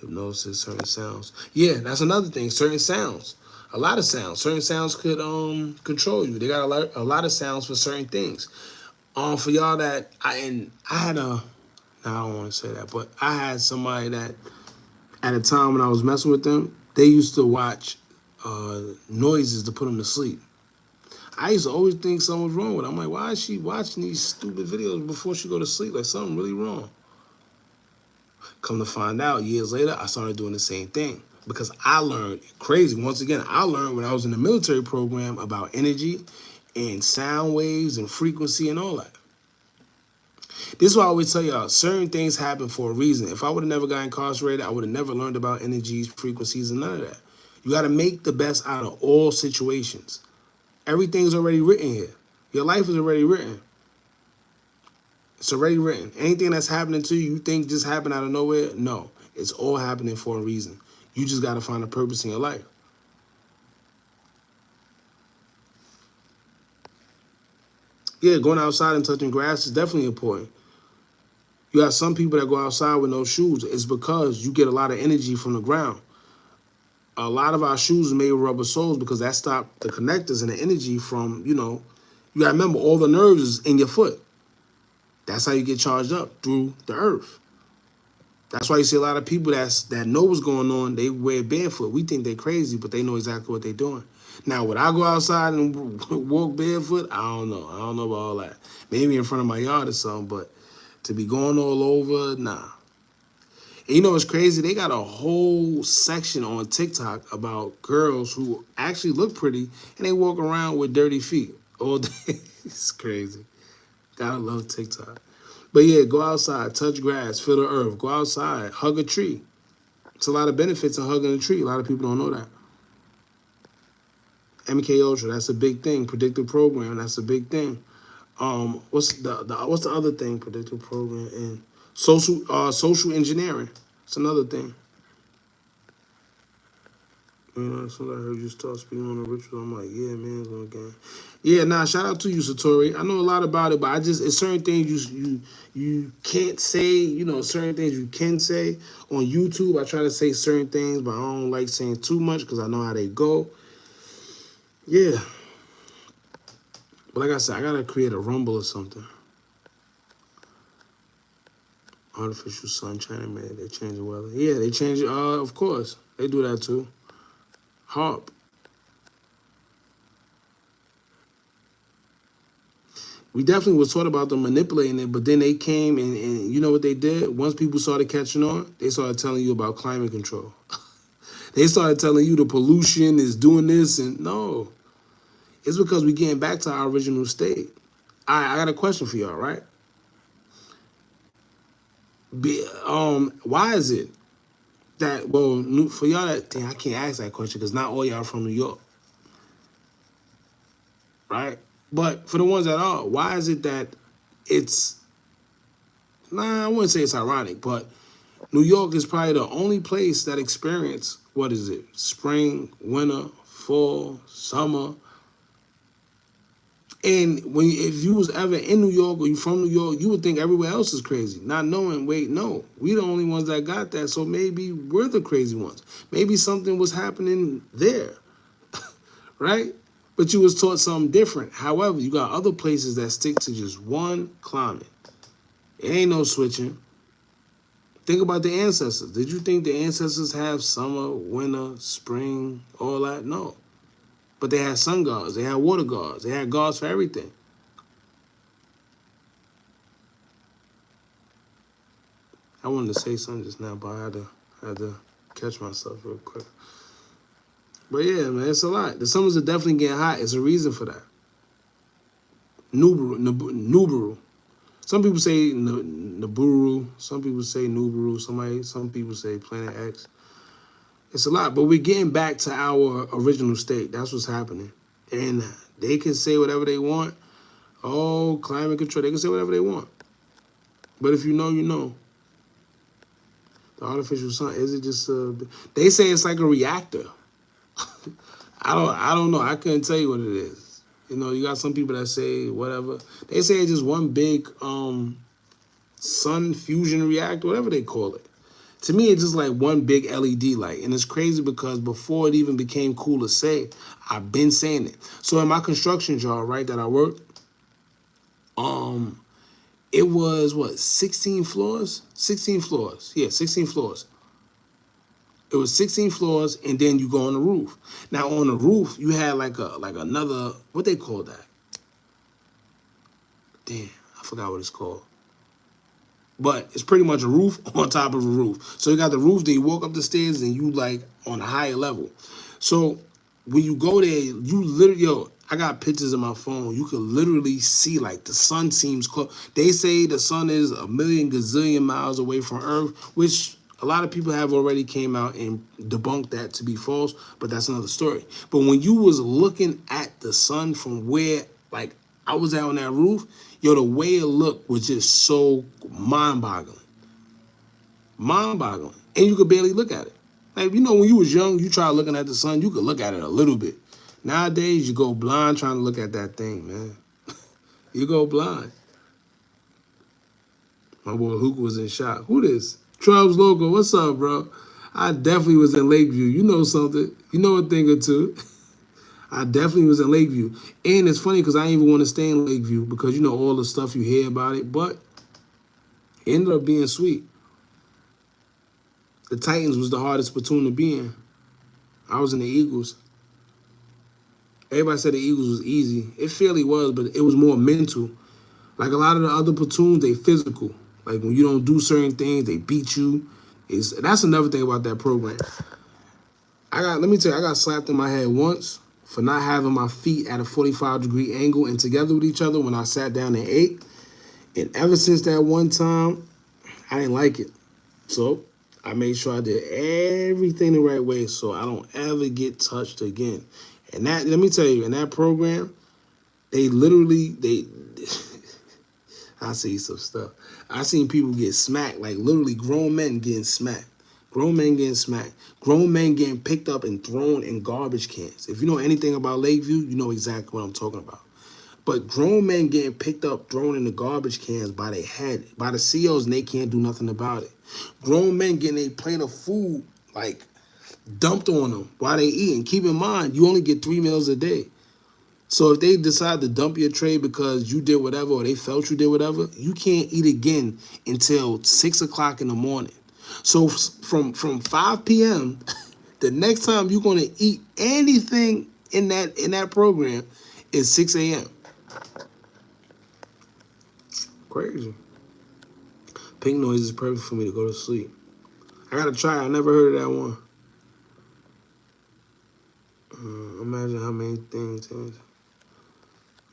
Hypnosis, certain sounds. Yeah, that's another thing. Certain sounds. A lot of sounds. Certain sounds could control you. They got a lot of sounds for certain things. For y'all that I don't want to say that, but I had somebody that at a time when I was messing with them, they used to watch noises to put them to sleep. I used to always think something was wrong with her. I'm like, why is she watching these stupid videos before she go to sleep? Like, something really wrong. Come to find out, years later, I started doing the same thing. Because I learned, crazy, once again, I learned when I was in the military program about energy and sound waves and frequency and all that. This is why I always tell y'all, certain things happen for a reason. If I would have never got incarcerated, I would have never learned about energies, frequencies, and none of that. You got to make the best out of all situations. Everything's already written here. Your life is already written. It's already written. Anything that's happening to you, you think just happened out of nowhere? No. It's all happening for a reason. You just got to find a purpose in your life. Yeah, going outside and touching grass is definitely important. You got some people that go outside with no shoes. It's because you get a lot of energy from the ground. A lot of our shoes are made with rubber soles because that stopped the connectors and the energy from, you know, you got to remember all the nerves is in your foot. That's how you get charged up, through the earth. That's why you see a lot of people that know what's going on, they wear barefoot. We think they're crazy, but they know exactly what they're doing. Now, would I go outside and walk barefoot? I don't know. I don't know about all that. Maybe in front of my yard or something, but to be going all over, nah. And you know what's crazy? They got a whole section on TikTok about girls who actually look pretty and they walk around with dirty feet all day. It's crazy. Gotta love TikTok. But yeah, go outside, touch grass, feel the earth. Go outside, hug a tree. It's a lot of benefits of hugging a tree. A lot of people don't know that. MK Ultra, that's a big thing. Predictive program, that's a big thing. What's the other thing? Predictive program and social engineering. It's another thing. You know, as soon as I heard you start speaking on the ritual, I'm like, yeah, man, it's on game. Yeah, nah, shout out to you, Satori. I know a lot about it, but it's certain things you can't say, you know, certain things you can say. On YouTube, I try to say certain things, but I don't like saying too much because I know how they go. Yeah. But like I said, I gotta create a rumble or something. Artificial sunshine, man, they change the weather. Yeah, they change it, of course. They do that too. Harp. We definitely was taught about them manipulating it, but then they came and you know what they did? Once people started catching on, they started telling you about climate control. They started telling you the pollution is doing this, and no. It's because we're getting back to our original state. I got a question for y'all, right? Why is it that, well, for y'all, that I can't ask that question because not all y'all are from New York, right? But for the ones that are, why is it that it's, I wouldn't say it's ironic, but New York is probably the only place that experience, what is it, spring, winter, fall, summer. And if you was ever in New York or you from New York, you would think everywhere else is crazy, not knowing, wait, no, we the only ones that got that, so maybe we're the crazy ones. Maybe something was happening there, right? But you was taught something different. However, you got other places that stick to just one climate. It ain't no switching. Think about the ancestors. Did you think the ancestors have summer, winter, spring, all that? No. But they had sun gods, they had water gods, they had gods for everything. I wanted to say something just now, but I had to catch myself real quick. But yeah, man, it's a lot. The summers are definitely getting hot. It's a reason for that. Nubaru. Some people say Nibiru. Some people say Nubaru. Some people say Planet X. It's a lot, but we're getting back to our original state. That's what's happening. And they can say whatever they want. Oh, climate control. They can say whatever they want. But if you know, you know. The artificial sun, is it just they say it's like a reactor. I don't know. I couldn't tell you what it is. You know, you got some people that say whatever. They say it's just one big sun fusion reactor, whatever they call it. To me, it's just like one big LED light. And it's crazy because before it even became cool to say, I've been saying it. So in my construction job, right, that I worked, it was, what, 16 floors? 16 floors. Yeah, 16 floors. It was 16 floors, and then you go on the roof. Now, on the roof, you had like another, what they call that? Damn, I forgot what it's called. But it's pretty much a roof on top of a roof. So you got the roof, then you walk up the stairs, and you like on a higher level. So when you go there, you literally, I got pictures on my phone. You can literally see like the sun seems close. They say the sun is a million gazillion miles away from Earth, which a lot of people have already came out and debunked that to be false, but that's another story. But when you was looking at the sun from where, like, I was out on that roof, the way it looked was just so mind-boggling. Mind-boggling. And you could barely look at it. Like, you know, when you was young, you try looking at the sun, you could look at it a little bit. Nowadays, you go blind trying to look at that thing, man. You go blind. My boy Hookah was in shock. Who this? Trubs Local. What's up, bro? I definitely was in Lakeview. You know something. You know a thing or two. I definitely was in Lakeview. And it's funny because I didn't even want to stay in Lakeview because you know all the stuff you hear about it. But it ended up being sweet. The Titans was the hardest platoon to be in. I was in the Eagles. Everybody said the Eagles was easy. It fairly was, but it was more mental. Like a lot of the other platoons, they physical. Like when you don't do certain things, they beat you. That's another thing about that program. Let me tell you, I got slapped in my head once for not having my feet at a 45-degree angle and together with each other when I sat down and ate. And ever since that one time, I didn't like it. So I made sure I did everything the right way so I don't ever get touched again. And that, let me tell you, in that program, they literally, I see some stuff. I seen people get smacked, like literally grown men getting smacked. Grown men getting smacked. Grown men getting picked up and thrown in garbage cans. If you know anything about Lakeview, you know exactly what I'm talking about. But grown men getting picked up, thrown in the garbage cans by their head, by the COs, and they can't do nothing about it. Grown men getting a plate of food, like, dumped on them while they eating. Keep in mind, you only get 3 meals a day. So if they decide to dump your tray because you did whatever or they felt you did whatever, you can't eat again until 6 o'clock in the morning. So from 5 p.m., the next time you're going to eat anything in that program is 6 a.m. Crazy. Pink noise is perfect for me to go to sleep. I got to try. I never heard of that one. Imagine how many things.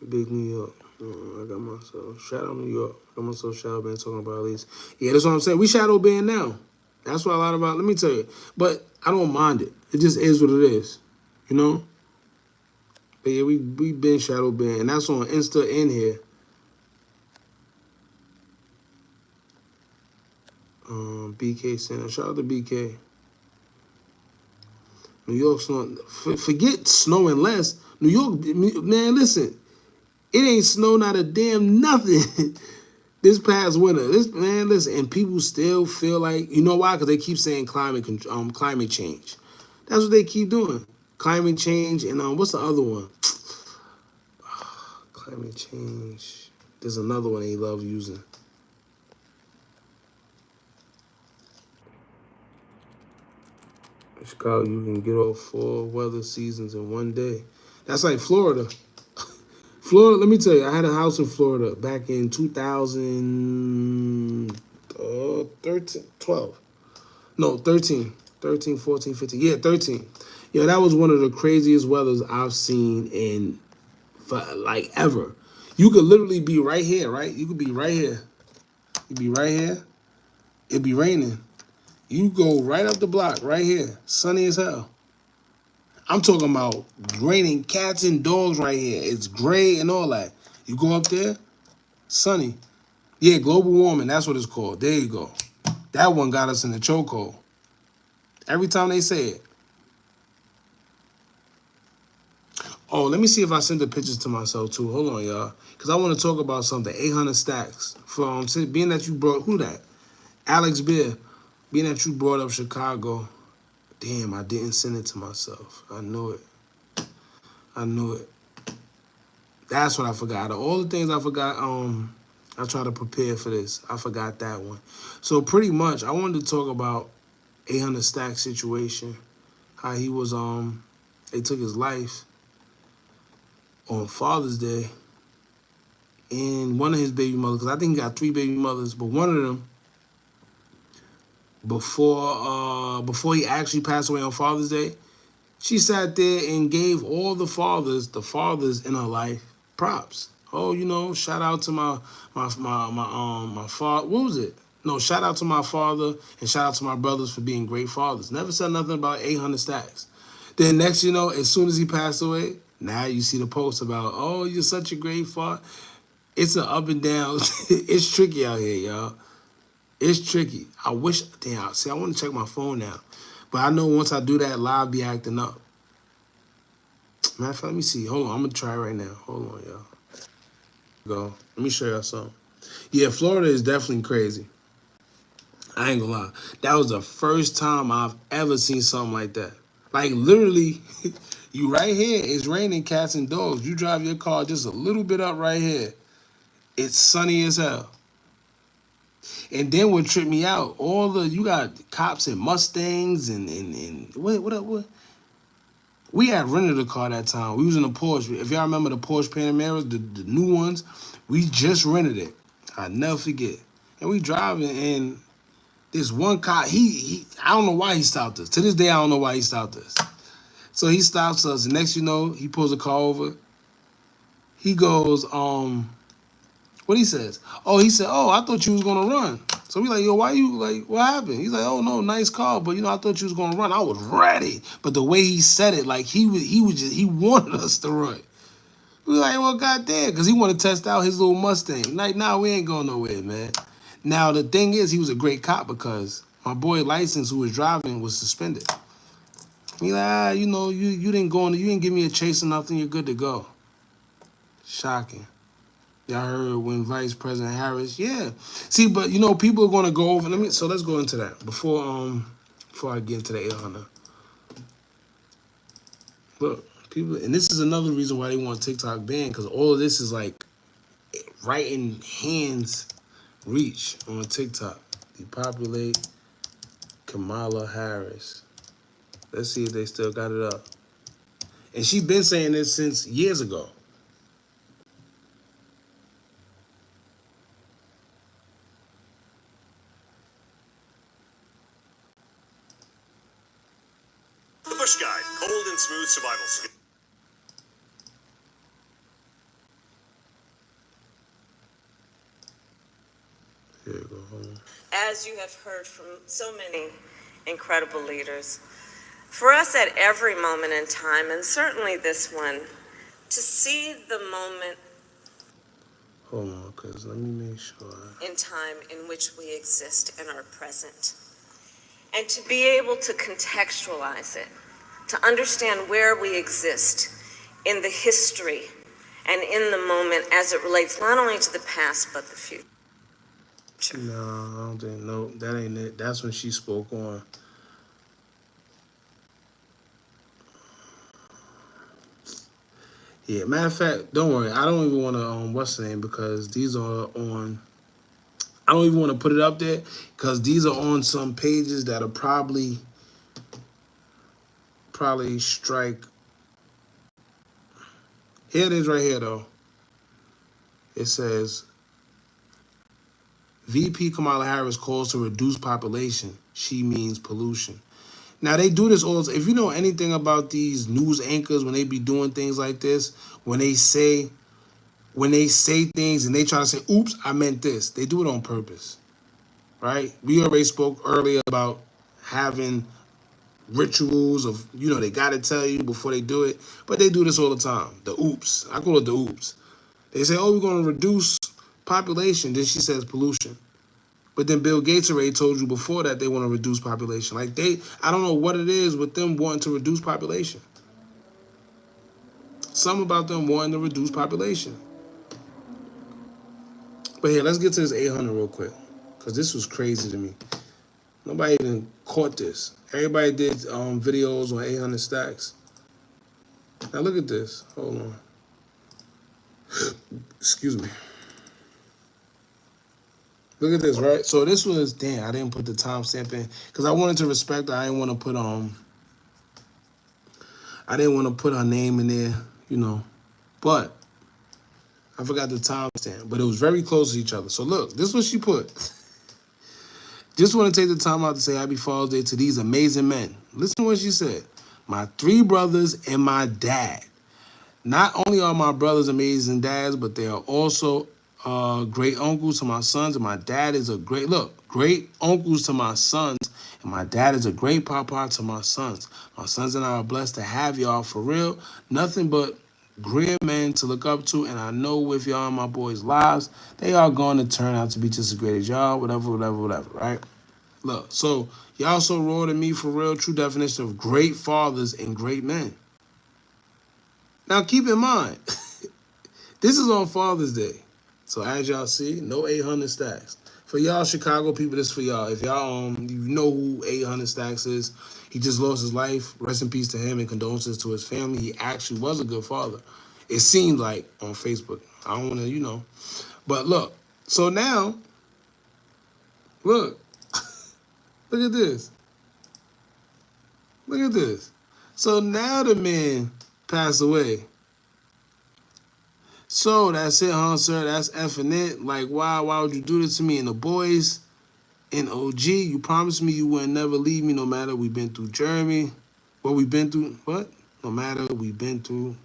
Big New York. I got myself. Shadow New York. I got myself shadow band talking about at least. Yeah, that's what I'm saying. We shadow band now. That's what a lot about. Let me tell you. But I don't mind it. It just is what it is. You know? But yeah, we been shadow band. And that's on Insta and here. BK Center. Shout out to BK. New York snow. Forget snowing less. New York, man, listen. It ain't snow not a damn nothing this past winter. Man, listen, and people still feel like, you know why? Because they keep saying climate change. That's what they keep doing. Climate change and what's the other one? Climate change. There's another one they love using. Chicago, you can get all 4 weather seasons in one day. That's like Florida. Florida, let me tell you, I had a house in Florida back in 2013, 12. No, 13, 14, 15. Yeah, 13. Yeah, that was one of the craziest weathers I've seen for like ever. You could literally be right here, right? You could be right here. You'd be right here. It'd be raining. You go right up the block, right here. Sunny as hell. I'm talking about raining cats and dogs right here. It's gray and all that. You go up there, sunny. Yeah, global warming, that's what it's called. There you go. That one got us in the chokehold. Every time they say it. Oh, let me see if I sent the pictures to myself too. Hold on, y'all. Because I want to talk about something. 800 stacks. From being that you brought, who that? Alex Beer. Being that you brought up Chicago. Damn, I didn't send it to myself. I knew it. That's what I forgot. Out of all the things I forgot, I tried to prepare for this. I forgot that one. So pretty much, I wanted to talk about 800 Stack situation. How he was, they took his life on Father's Day. And one of his baby mothers, because I think he got 3 baby mothers, but one of them, before he actually passed away on Father's Day, she sat there and gave all the fathers in her life props. Oh, you know, shout out to my father. What was it? No, shout out to my father and shout out to my brothers for being great fathers. Never said nothing about 800 stacks. Then next, you know, as soon as he passed away, now you see the post about, oh, you're such a great father. It's an up and down. It's tricky out here, y'all. It's tricky. I wish, damn, see, I want to check my phone now. But I know once I do that, live be acting up. Matter of fact, let me see. Hold on, I'm going to try right now. Hold on, y'all. Go. Let me show y'all something. Yeah, Florida is definitely crazy. I ain't gonna lie. That was the first time I've ever seen something like that. Like literally, you right here, it's raining cats and dogs. You drive your car just a little bit up right here. It's sunny as hell. And then what tripped me out, you got cops and Mustangs and what? We had rented a car that time. We was in a Porsche. If y'all remember the Porsche Panameras, the new ones, we just rented it. I'll never forget. And we driving, and this one cop, he I don't know why he stopped us. To this day, I don't know why he stopped us. So he stops us, and next you know, he pulls a car over. He goes, what he says? Oh, he said, oh, I thought you was gonna run. So we like, yo, why you like, what happened? He's like, oh no, nice car, but you know, I thought you was gonna run. I was ready, but the way he said it, like he wanted us to run. We like, well, goddamn, because he wanted to test out his little Mustang. Like, nah, we ain't going nowhere, man. Now the thing is, he was a great cop because my boy license who was driving was suspended. He like, you know, you didn't go on, you didn't give me a chase or nothing. You're good to go. Shocking. Y'all heard when Vice President Harris, yeah. See, but you know, people are gonna go over. Let's go into that before I get into the 800. Look, people, and this is another reason why they want TikTok banned, because all of this is like right in hands reach on TikTok. Depopulate Kamala Harris. Let's see if they still got it up. And she been saying this since years ago. The Bush Guide, cold and smooth survival skills. Here you go. Hold on. As you have heard from so many incredible leaders, for us at every moment in time, and certainly this one, to see the moment Hold on, because let me make sure. in time in which we exist and are present, and to be able to contextualize it, to understand where we exist in the history and in the moment as it relates not only to the past but the future. No, I don't think, no, that ain't it. That's when she spoke on. Yeah, matter of fact, don't worry. I don't even want to, what's the name, because these are on, I don't even want to put it up there, because these are on some pages that are probably strike. Here it is right here, though. It says, VP Kamala Harris calls to reduce population. She means pollution. Now, they do this all the time. If you know anything about these news anchors, when they be doing things like this, when they say things and they try to say, oops, I meant this. They do it on purpose, right? We already spoke earlier about having rituals of, you know, they got to tell you before they do it. But they do this all the time. The oops. I call it the oops. They say, oh, we're going to reduce population. Then she says pollution. But then Bill Gates already told you before that they want to reduce population. Like I don't know what it is with them wanting to reduce population. Something about them wanting to reduce population. But here, let's get to this 800 real quick. Because this was crazy to me. Nobody even caught this. Everybody did videos on 800 stacks. Now look at this. Hold on. Excuse me. Look at this, right? So this was, damn, I didn't put the timestamp in because I wanted to respect her. I didn't want to put her name in there, you know. But I forgot the timestamp. But it was very close to each other. So look, this is what she put. Just want to take the time out to say Happy Father's Day to these amazing men. Listen to what she said. My 3 brothers and my dad. Not only are my brothers amazing dads, but they are also great uncles to my sons. And my dad is great uncles to my sons. And my dad is a great papa to my sons. My sons and I are blessed to have y'all for real. Nothing but great men to look up to. And I know with y'all in my boys' lives, they are going to turn out to be just as great as y'all. Whatever, right? Look, so y'all so raw to me for real. True definition of great fathers and great men. Now, keep in mind, this is on Father's Day. So as y'all see, no 800 stacks. For y'all Chicago people, this for y'all. If y'all you know who 800 stacks is, he just lost his life. Rest in peace to him and condolences to his family. He actually was a good father. It seemed like on Facebook. I don't want to, But look, so now, look, look at this. Look at this. So now the man passed away. So that's it, huh, sir? That's effing it. Like, why would you do this to me? And the boys in OG, you promised me you wouldn't never leave me no matter we've been through Jeremy. What we've been through, what? No matter we've been through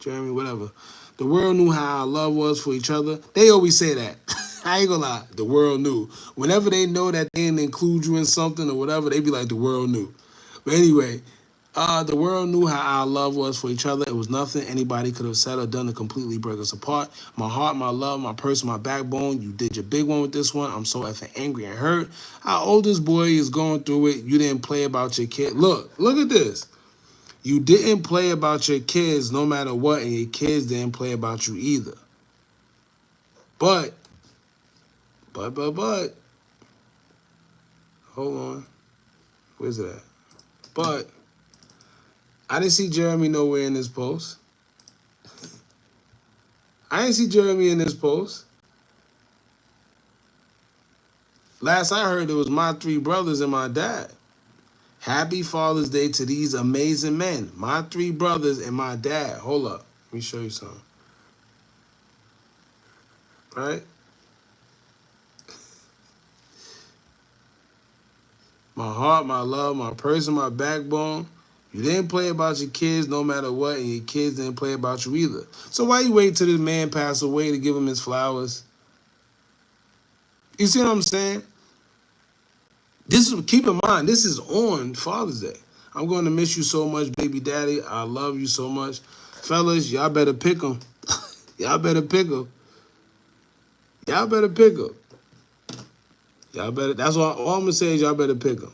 Jeremy, whatever. The world knew how our love was for each other. They always say that. I ain't gonna lie. The world knew. Whenever they know that they didn't include you in something or whatever, they be like, the world knew. But anyway, the world knew how our love was for each other. It was nothing anybody could have said or done to completely break us apart. My heart, my love, my person, my backbone. You did your big one with this one. I'm so effing angry and hurt. Our oldest boy is going through it. You didn't play about your kid. Look at this. You didn't play about your kids no matter what, and your kids didn't play about you either. But, hold on. Where's it at? But, I didn't see Jeremy nowhere in this post. I didn't see Jeremy in this post. Last I heard, it was my 3 brothers and my dad. Happy Father's Day to these amazing men. My 3 brothers and my dad. Hold up. Let me show you something. Right? My heart, my love, my person, my backbone. You didn't play about your kids no matter what, and your kids didn't play about you either. So why you wait till this man passed away to give him his flowers? You see what I'm saying? Keep in mind, this is on Father's Day. I'm going to miss you so much, baby daddy. I love you so much. Fellas, y'all better pick them. Y'all better pick them. Y'all better pick them. Y'all better, that's all I'm going to say is y'all better pick them.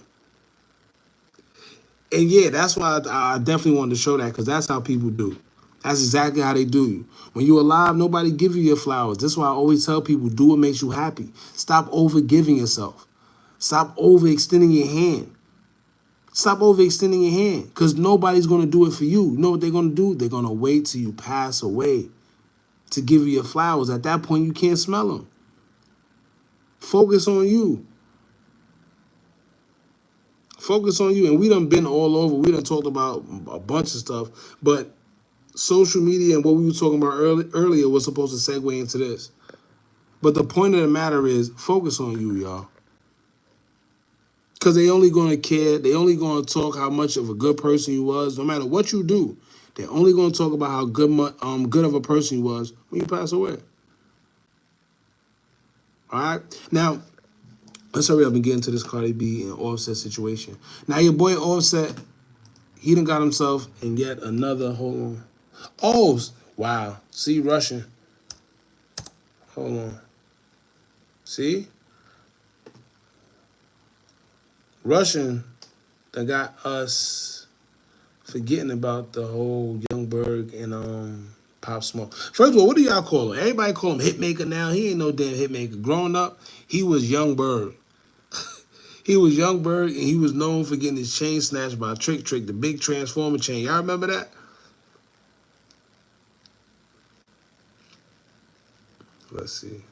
And yeah, that's why I definitely wanted to show that, because that's how people do. That's exactly how they do you. When you're alive, nobody give you your flowers. That's why I always tell people, do what makes you happy. Stop over-giving yourself. Stop overextending your hand. Stop overextending your hand, because nobody's going to do it for you. You know what they're going to do? They're going to wait till you pass away to give you your flowers. At that point, you can't smell them. Focus on you. Focus on you. And we done been all over. We done talked about a bunch of stuff. But social media and what we were talking about earlier was supposed to segue into this. But the point of the matter is, focus on you, y'all. Because they only going to care. They only going to talk how much of a good person you was. No matter what you do, they're only going to talk about how good of a person you was when you pass away. All right? Now, let's hurry up and get into this Cardi B and Offset situation. Now, your boy Offset, he done got himself in yet another, hold on. Oh, wow. See, Russian. Hold on. See? Russian that got us forgetting about the whole Youngberg and Pop Smoke. First of all, what do y'all call him? Everybody call him Hitmaker now. He ain't no damn Hitmaker. Growing up, he was Youngberg. He was Youngberg, and he was known for getting his chain snatched by Trick, the big Transformer chain. Y'all remember that? Let's see.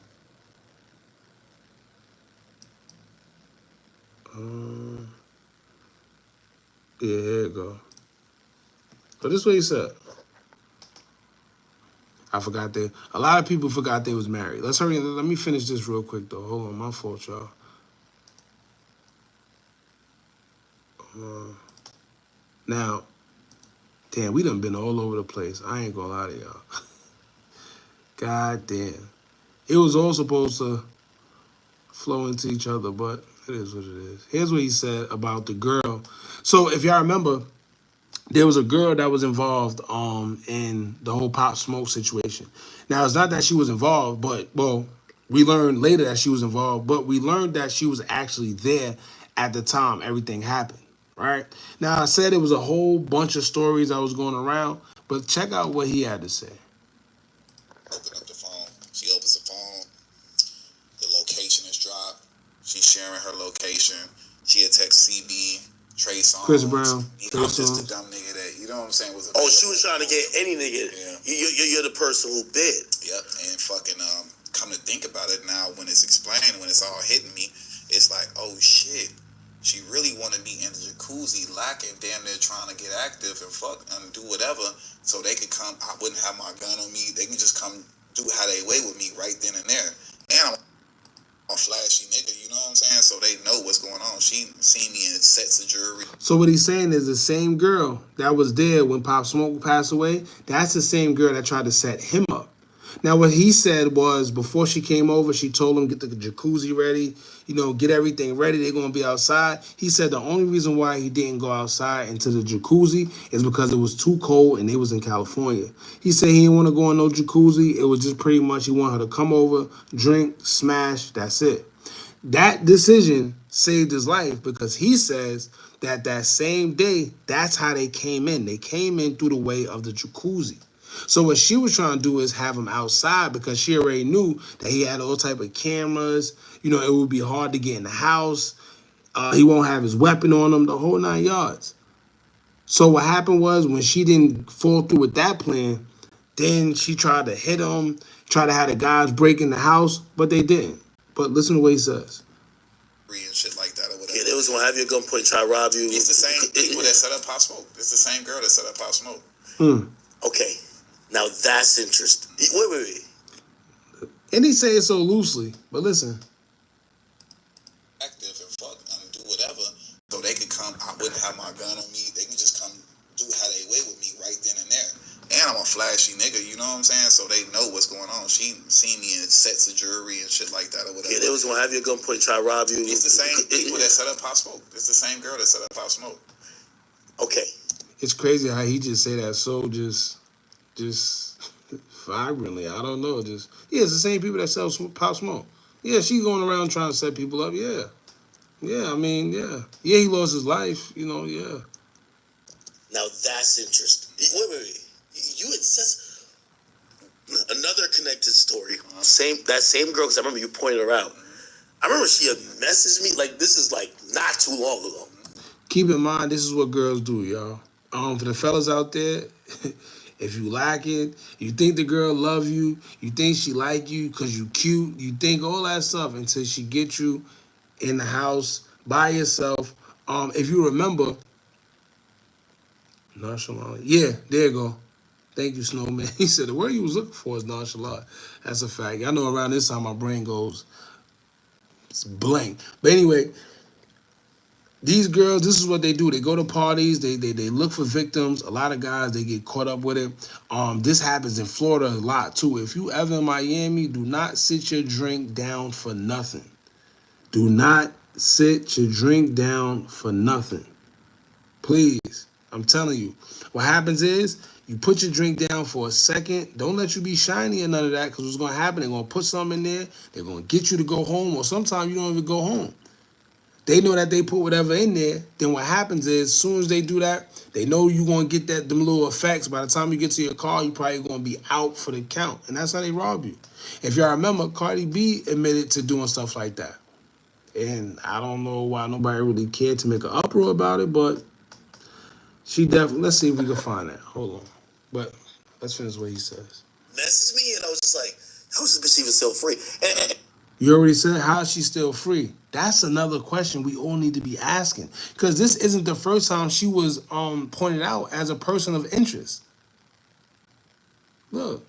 Yeah, here it go. But this is what he said. I forgot that. A lot of people forgot they was married. Let's hurry. Let me finish this real quick, though. Hold on. My fault, y'all. Now, damn, we done been all over the place. I ain't gonna lie to y'all. God damn. It was all supposed to flow into each other, but it is what it is. Here's what he said about the girl. So if y'all remember, there was a girl that was involved in the whole Pop Smoke situation. Now, it's not that she was involved, but, well, we learned later that she was involved, but we learned that she was actually there at the time everything happened, right? Now, I said it was a whole bunch of stories that was going around, but check out what he had to say. Open up the phone. She opens the phone. location. She had text CB, Trey Songz. Chris Brown. I'm just a dumb nigga that, you know what I'm saying? Oh, she was trying to get any nigga. Yeah. You're the person who bid. Yep, and fucking come to think about it now, when it's explained, when it's all hitting me, it's like, oh shit, she really wanted me in the jacuzzi, lacking, damn near trying to get active and fuck and do whatever, so they could come. I wouldn't have my gun on me. They can just come do how they way with me right then and there. And I'm a flashy nigga, you know what I'm saying? So they know what's going on. She seen me in sets of jewelry. So what he's saying is the same girl that was there when Pop Smoke passed away, that's the same girl that tried to set him up. Now, what he said was before she came over, she told him get the jacuzzi ready, get everything ready. They're going to be outside. He said the only reason why he didn't go outside into the jacuzzi is because it was too cold and they was in California. He said he didn't want to go in no jacuzzi. It was just pretty much he wanted her to come over, drink, smash, that's it. That decision saved his life because he says that same day, that's how they came in. They came in through the way of the jacuzzi. So what she was trying to do is have him outside because she already knew that he had all type of cameras. It would be hard to get in the house. He won't have his weapon on him, the whole 9 yards. So what happened was when she didn't fall through with that plan, then she tried to hit him, try to have the guys break in the house, but they didn't. But listen to what he says. And shit like that or whatever. Yeah, they was gonna have you at gunpoint, try to rob you. It's the same people that set up Pop Smoke. It's the same girl that set up Pop Smoke. Okay, now that's interesting. Wait. And he say it so loosely, but listen. Active and fuck and do whatever, so they could come. I wouldn't have my gun on me. They can just come do how they way with me right then and there. And I'm a flashy nigga, you know what I'm saying? So they know what's going on. She seen me in sets of jewelry and shit like that or whatever. Yeah, they was gonna have you at gunpoint, try to rob you. It's the same people that set up Pop Smoke. It's the same girl that set up Pop Smoke. Okay. It's crazy how he just say that so just vibrantly. I don't know. It's the same people that sell Pop Smoke. Yeah, she going around trying to set people up. Yeah. Yeah, I mean, yeah. Yeah, he lost his life, yeah. Now that's interesting. Wait. You had said another connected story. That same girl, because I remember you pointed her out. I remember she had messaged me, like, this is like not too long ago. Keep in mind, this is what girls do, y'all. For the fellas out there, if you like it, you think the girl love you, you think she like you because you cute, you think all that stuff until she get you in the house by yourself. If you remember, nonchalant. Yeah, there you go. Thank you, Snowman. He said the word he was looking for is nonchalant. That's a fact. I know around this time my brain goes, it's blank. But anyway, these girls, this is what they do. They go to parties. They look for victims. A lot of guys, they get caught up with it. This happens in Florida a lot, too. If you ever in Miami, do not sit your drink down for nothing. Do not sit your drink down for nothing. Please. I'm telling you. What happens is, you put your drink down for a second. Don't let you be shiny or none of that, because what's going to happen, they're going to put something in there. They're going to get you to go home, or sometimes you don't even go home. They know that they put whatever in there. Then what happens is, as soon as they do that, they know you're going to get them little effects. By the time you get to your car, you're probably going to be out for the count. And that's how they rob you. If y'all remember, Cardi B admitted to doing stuff like that. And I don't know why nobody really cared to make an uproar about it, but she definitely, let's see if we can find that. Hold on. But let's finish what he says. Messaged me, and I was just like, how is this bitch even still free? You already said, how is she still free? That's another question we all need to be asking. Because this isn't the first time she was pointed out as a person of interest. Look.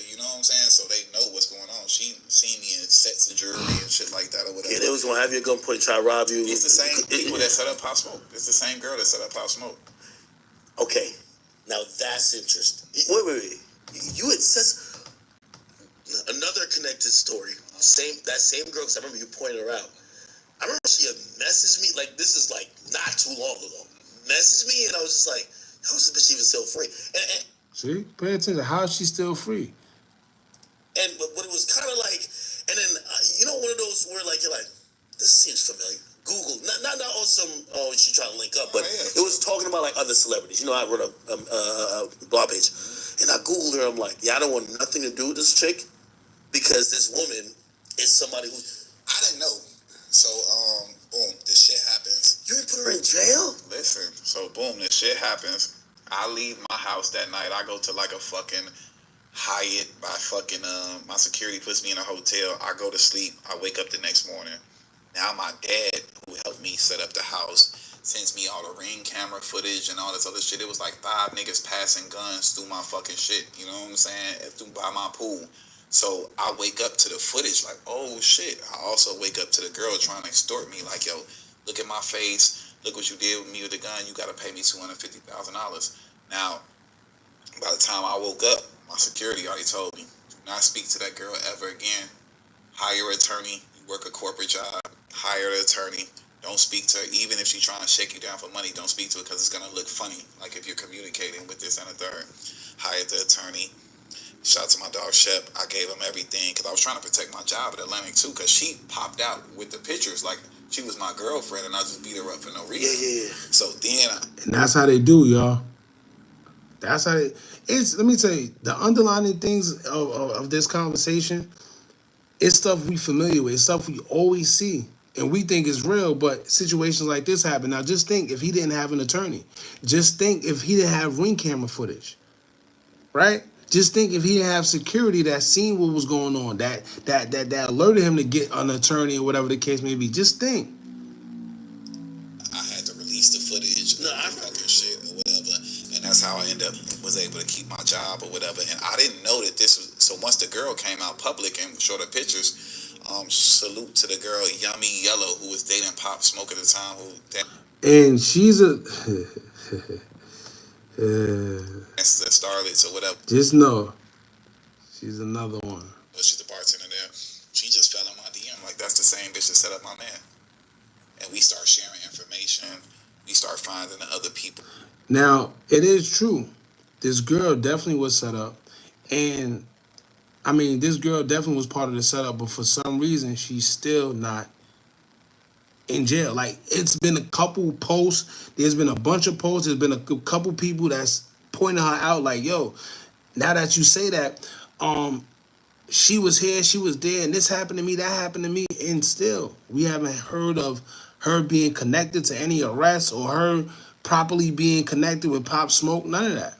You know what I'm saying? So they know what's going on. She seen me in sets of jewelry and shit like that or whatever. Yeah, they was gonna have you at gunpoint, try to rob you. It's the same people that set up Pop Smoke. It's the same girl that set up Pop Smoke. Okay, now that's interesting. Wait. You had said another connected story. That same girl, because I remember you pointed her out. I remember she had messaged me, like, this is like not too long ago. Messaged me, and I was just like, how is this bitch even still free? See? Pay attention. How is she still free? And but it was kind of like, and then one of those where like you're like, this seems familiar. Google, not on some she trying to link up, but it was talking about like other celebrities. I wrote a blog page, and I Googled her. I'm like, yeah, I don't want nothing to do with this chick because this woman is somebody who I didn't know. So, boom, this shit happens. You ain't put her in jail? Listen, so boom, this shit happens. I leave my house that night. I go to like a fucking Hyatt by fucking, my security puts me in a hotel. I go to sleep. I wake up the next morning. Now my dad, who helped me set up the house, sends me all the Ring camera footage and all this other shit. It was like 5 niggas passing guns through my fucking shit. You know what I'm saying? Through by my pool. So I wake up to the footage like, oh shit. I also wake up to the girl trying to extort me like, yo, look at my face. Look what you did with me with the gun. You got to pay me $250,000. Now, by the time I woke up, my security already told me, do not speak to that girl ever again. Hire an attorney. You work a corporate job. Hire an attorney. Don't speak to her. Even if she's trying to shake you down for money, don't speak to her because it's going to look funny. Like if you're communicating with this and a third. Hired the attorney. Shout out to my dog Shep. I gave him everything because I was trying to protect my job at Atlantic too, because she popped out with the pictures like she was my girlfriend and I just beat her up for no reason. Yeah. So then and that's how they do, y'all. That's how it's. Let me tell you, the underlying things of this conversation, it's stuff we familiar with. It's stuff we always see. And we think it's real, but situations like this happen. Now just think if he didn't have an attorney. Just think if he didn't have Ring camera footage. Right? Just think if he didn't have security that seen what was going on, that alerted him to get an attorney or whatever the case may be. Just think. I had to release the footage of the fucking shit or whatever, and that's how I was able to keep my job or whatever. And I didn't know that this was. So once the girl came out public and showed her pictures, salute to the girl Yummy Yellow who was dating Pop Smoke at the time. And she's a that's the Starlets or whatever. just know she's another one. But she's the bartender there. She just fell in my DM like that's the same bitch that set up my man. And we start sharing information. We start finding the other people. Now, it is true. This girl definitely was set up. And, I mean, this girl definitely was part of the setup, but for some reason, she's still not in jail. Like, it's been a couple posts. There's been a bunch of posts. There's been a couple people that's pointing her out like, yo, now that you say that, she was here, she was there, and this happened to me, that happened to me, and still, we haven't heard of her being connected to any arrests or her properly being connected with Pop Smoke, none of that.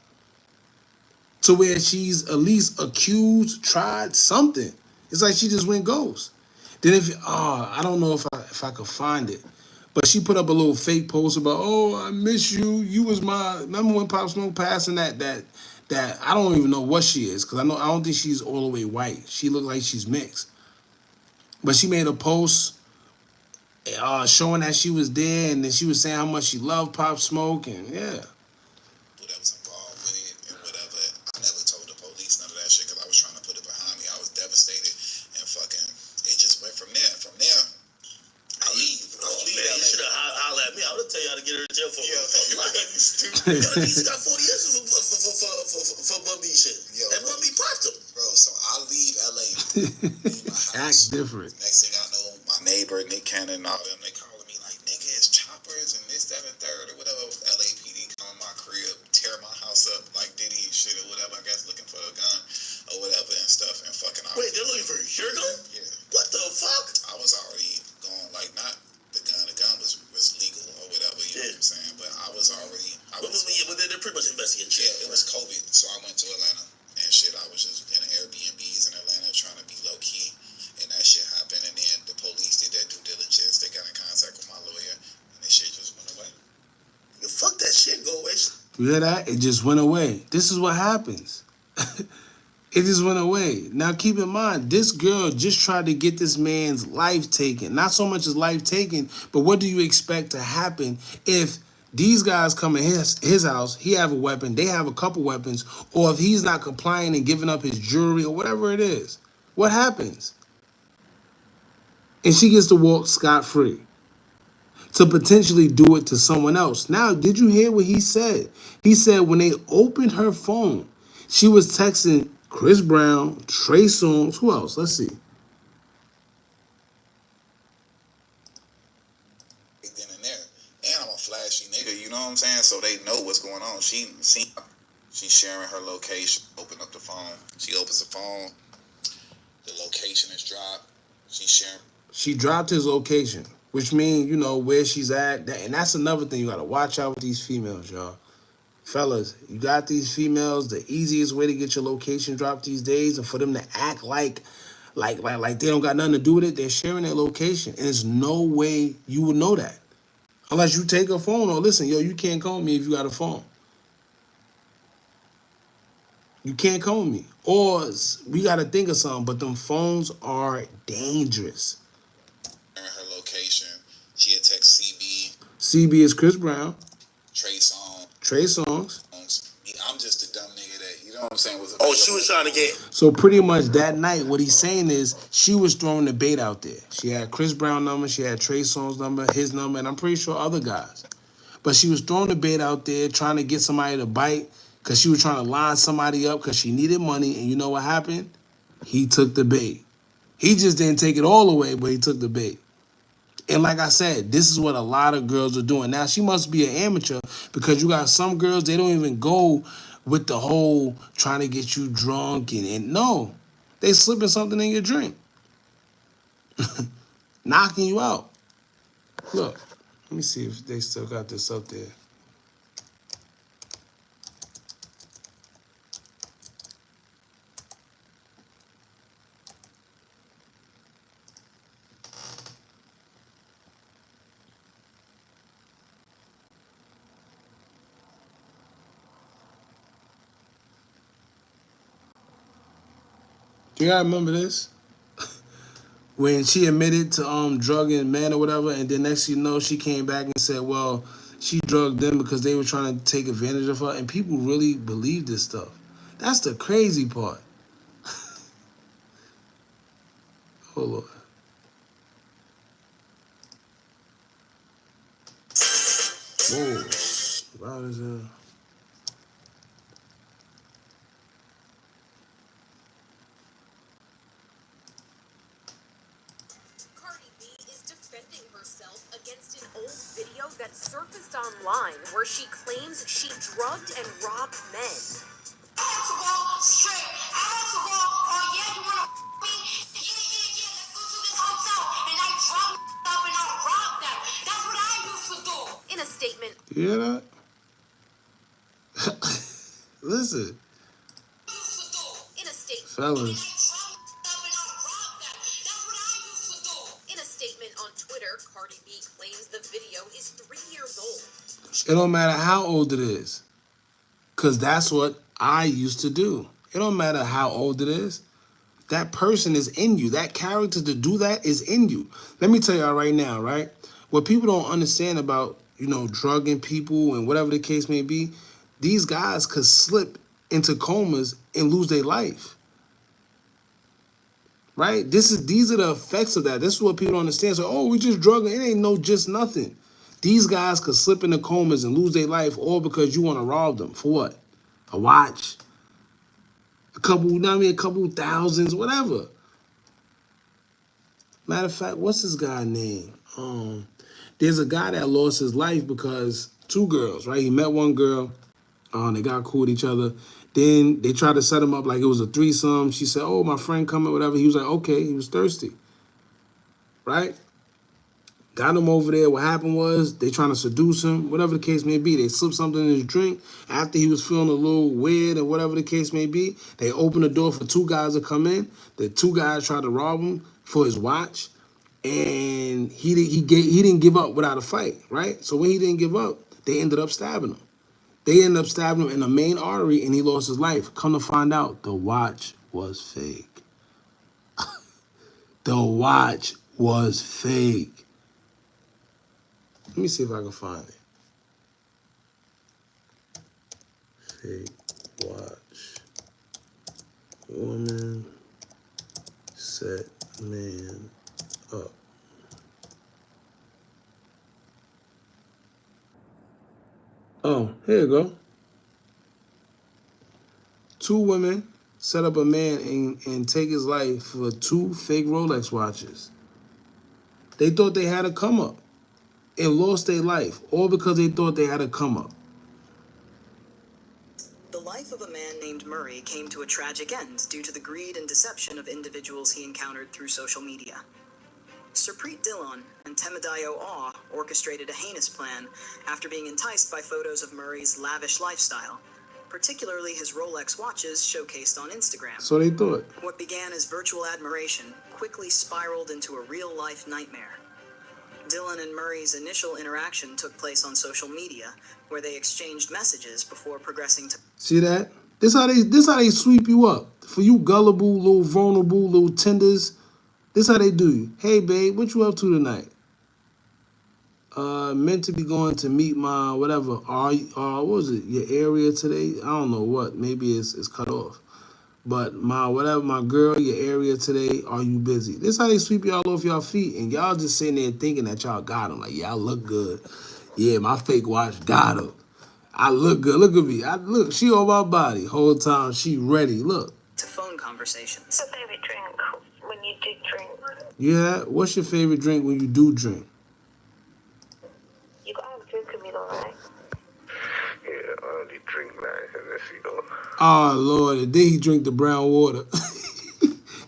To where she's at least accused, tried, something. It's like she just went ghost. Then I don't know if I could find it, but she put up a little fake post about, oh, I miss you. You was remember when Pop Smoke passed and that I don't even know what she is, because I don't think she's all the way white. She looked like she's mixed. But she made a post showing that she was there, and then she was saying how much she loved Pop Smoke, and yeah. That was involved with it and whatever. I never told the police none of that shit because I was trying to put it behind me. I was devastated and fucking. It just went from there. From there, I leave. Man, you should have hollered at me. I would have tell y'all to get her in jail for life. He's got 40 years for Bun B shit. That Bun B popped him. Bro, so I leave LA. Leave my house. Act different. Next thing I know, my neighbor, Nick Cannon, and all them, they calling me like, nigga, it's choppers and this, that, and third, or whatever. LAPD come in my crib, tear my house up like Diddy and shit, or whatever, I guess looking for a gun, or whatever, and stuff, and fucking. Wait, they're looking for your gun? Yeah. What the fuck? I was already going, like, not the gun was legal, or whatever, you know what I'm saying, but I was already. But they're pretty much investigating shit. Yeah, it was COVID, so I went to Atlanta, and shit, I was just in Airbnbs in Atlanta trying to be low-key, and that shit happened, and then the police did their due diligence, they got in contact with my lawyer, and this shit just went away. You fuck that shit, go away. You hear that? It just went away. This is what happens. It just went away. Now keep in mind, this girl just tried to get this man's life taken. Not so much his life taken, but what do you expect to happen if these guys come in his house, he have a weapon, they have a couple weapons, or if he's not complying and giving up his jewelry or whatever it is? What happens? And she gets to walk scot-free to potentially do it to someone else. Now, did you hear what he said? He said when they opened her phone, she was texting Chris Brown, Trey Songz, who else? Let's see. Then and there. And I'm a flashy nigga, you know what I'm saying? So they know what's going on. She's sharing her location. Open up the phone. She opens the phone. The location is dropped. She's sharing She dropped his location, which means, you know, where she's at. And that's another thing. You got to watch out with these females, y'all. Fellas, you got these females. The easiest way to get your location dropped these days, and for them to act like they don't got nothing to do with it, they're sharing their location. And there's no way you would know that. Unless you take a phone or listen, yo, you can't call me if you got a phone. You can't call me. Or we got to think of something, but them phones are dangerous. Her location, she had text CB. CB is Chris Brown. Trey Songz. Trey Songz. I'm just a dumb nigga that, you know what I'm saying? Oh, she was trying to get. So pretty much that night, what he's saying is she was throwing the bait out there. She had Chris Brown number, she had Trey Songz number, his number, and I'm pretty sure other guys. But she was throwing the bait out there, trying to get somebody to bite, because she was trying to line somebody up because she needed money. And you know what happened? He took the bait. He just didn't take it all away, but he took the bait. And like I said, this is what a lot of girls are doing. Now, she must be an amateur because you got some girls, they don't even go with the whole trying to get you drunk. And no, they slipping something in your drink. Knocking you out. Look, let me see if they still got this up there. Do y'all remember this? When she admitted to drugging men or whatever, and then next thing you know, she came back and said, well, she drugged them because they were trying to take advantage of her, and people really believe this stuff. That's the crazy part. Hold on. Whoa. Wow, is that? Cardi B is defending herself against an old video that surfaced online where she claims she drugged and robbed men. I had to go straight. I had to go, oh yeah, you wanna me? Yeah, let's go to this hotel. And I drugged up and I robbed them. That's what I used to do. In a statement. You hear that? Listen. In a statement. Fellas. In a statement on Twitter, Cardi B claims the video is 3 years old. It don't matter how old it is. Because that's what I used to do. It don't matter how old it is. That person is in you. That character to do that is in you. Let me tell y'all right now, right? What people don't understand about, you know, drugging people and whatever the case may be, these guys could slip into comas and lose their life. Right? These are the effects of that. This is what people don't understand. So, oh, we just drugging. It ain't no just nothing. These guys could slip into comas and lose their life all because you want to rob them. For what? A watch? A couple, you know what I mean? A couple thousands, whatever. Matter of fact, what's this guy's name? There's a guy that lost his life because two girls, right? He met one girl. They got cool with each other. Then they tried to set him up like it was a threesome. She said, oh, my friend coming, whatever. He was like, okay. He was thirsty. Right? Got him over there. What happened was they trying to seduce him, whatever the case may be. They slipped something in his drink. After he was feeling a little weird or whatever the case may be, they opened the door for two guys to come in. The two guys tried to rob him for his watch. And he didn't give up without a fight, right? So when he didn't give up, they ended up stabbing him. They ended up stabbing him in the main artery and he lost his life. Come to find out, the watch was fake. The watch was fake. Let me see if I can find it. Fake watch. Woman set man up. Oh, here you go. Two women set up a man and take his life for two fake Rolex watches. They thought they had a come up and lost their life, all because they thought they had a come up. The life of a man named Murray came to a tragic end due to the greed and deception of individuals he encountered through social media. Surpreet Dillon and Temidayo Aw orchestrated a heinous plan after being enticed by photos of Murray's lavish lifestyle, particularly his Rolex watches showcased on Instagram. So they thought. What began as virtual admiration quickly spiraled into a real-life nightmare. Dillon and Murray's initial interaction took place on social media, where they exchanged messages before progressing to... See that? This how they sweep you up. For you gullible, little vulnerable, little tenders, this how they do you. Hey babe, what you up to tonight? Meant to be going to meet my whatever. What was it? Your area today? I don't know what. Maybe it's cut off. But my girl, your area today, are you busy? This how they sweep y'all off y'all feet, and y'all just sitting there thinking that y'all got them. Like, yeah, I look good. Yeah, my fake watch got them. I look good. Look at me. Look, she on my body. Whole time she ready. Look. To phone conversations. What's your favorite drink when you do drink? Yeah, what's your favorite drink when you do drink? You gotta have a drink with me though, right? Yeah, I only drink nice and this, you know. Oh, Lord. And then he drink the brown water.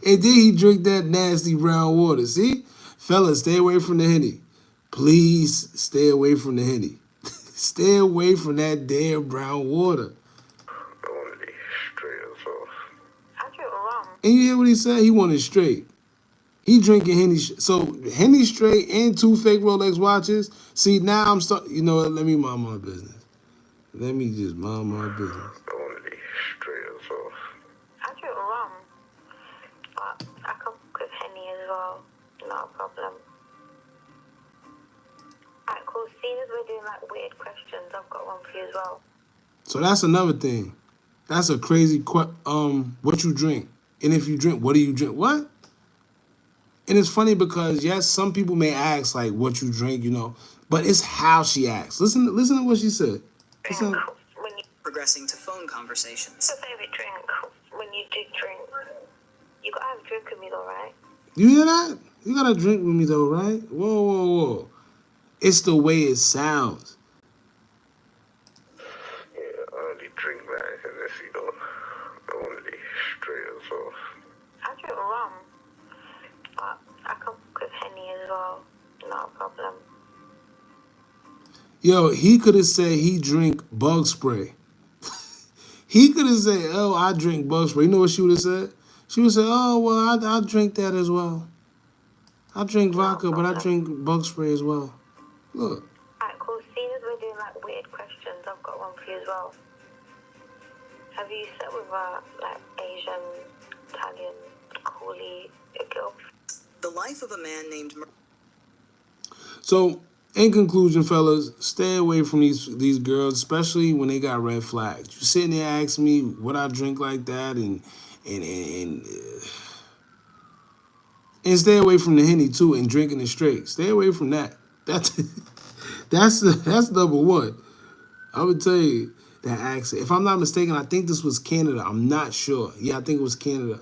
And then he drink that nasty brown water. See? Fellas, stay away from the Henny. Please stay away from the Henny. Stay away from that damn brown water. Only straight or so. I drink rum. And you hear what he said? He wanted straight. He drinking Henny. So Henny straight and 2 fake Rolex watches. See, now I'm starting. You know what? Let me mind my business. Let me just mind my business. Only straight or so. I drink rum. But I can cook with Henny as well. Not a problem. Alright, cool. Seeing as we're doing like weird questions, I've got one for you as well. So that's another thing. That's a crazy what you drink. And if you drink, what do you drink? What? And it's funny because yes, some people may ask like what you drink, you know, but it's how she asks. Listen to what she said. Listen. When you Progressing to phone conversations. what's your favorite drink when you do drink? You gotta have a drink with me though, right? You hear that? You gotta drink with me though, right? Whoa, whoa, whoa. It's the way it sounds. Yeah, I only drink nice and this, you know. Only straight or so. I drink rum. But I can cook with Henny as well. Not a problem. Yo, he could have said he drink bug spray. He could have said, oh, I drink bug spray. You know what she would have said? She would have said, oh, well, I drink that as well. I drink vodka, but I drink bug spray as well. Look. Alright, cool. Seeing as we're doing like weird questions, I've got one for you as well. Have you slept with like Asian, Italian, coolie girl? The life of a man named... So, in conclusion, fellas, stay away from these girls, especially when they got red flags. You sitting there asking me what I drink like that, and stay away from the Henny too, and drinking it straight. Stay away from that. That's number one. I would tell you that accent. If I'm not mistaken, I think this was Canada. I'm not sure. Yeah, I think it was Canada.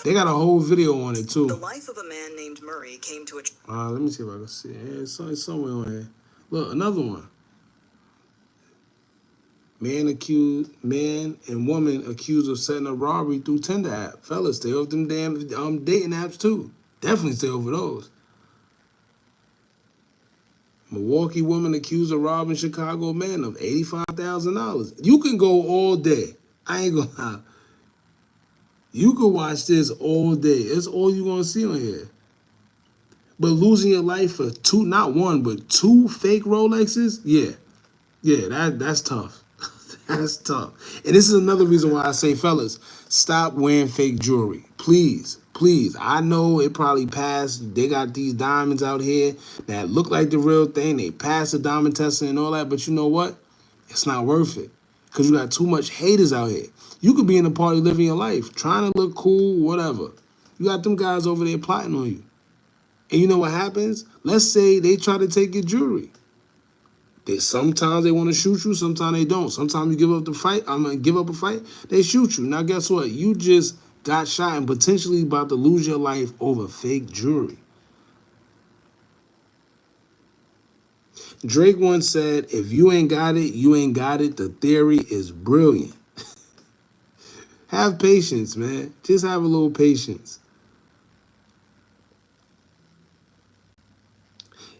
They got a whole video on it too. The life of a man named Murray came to a... Let me see if I can see it. It's somewhere on here. Look, another one. Man and woman accused of setting a robbery through Tinder app. Fellas, stay off them damn dating apps too. Definitely stay over those. Milwaukee woman accused of robbing Chicago man of $85,000. You can go all day. I ain't gonna lie. You can watch this all day. It's all you're gonna see on here. But losing your life for not one, but 2 fake Rolexes, yeah, that's tough. That's tough. And this is another reason why I say, fellas, stop wearing fake jewelry. Please, please. I know it probably passed. They got these diamonds out here that look like the real thing. They passed the diamond testing and all that. But you know what? It's not worth it. Because you got too much haters out here. You could be in a party living your life, trying to look cool, whatever. You got them guys over there plotting on you. And you know what happens? Let's say they try to take your jewelry. Sometimes they want to shoot you, sometimes they don't. Sometimes you give up a fight, they shoot you. Now guess what? You just got shot and potentially about to lose your life over fake jewelry. Drake once said, if you ain't got it, you ain't got it. The theory is brilliant. Have patience, man. Just have a little patience.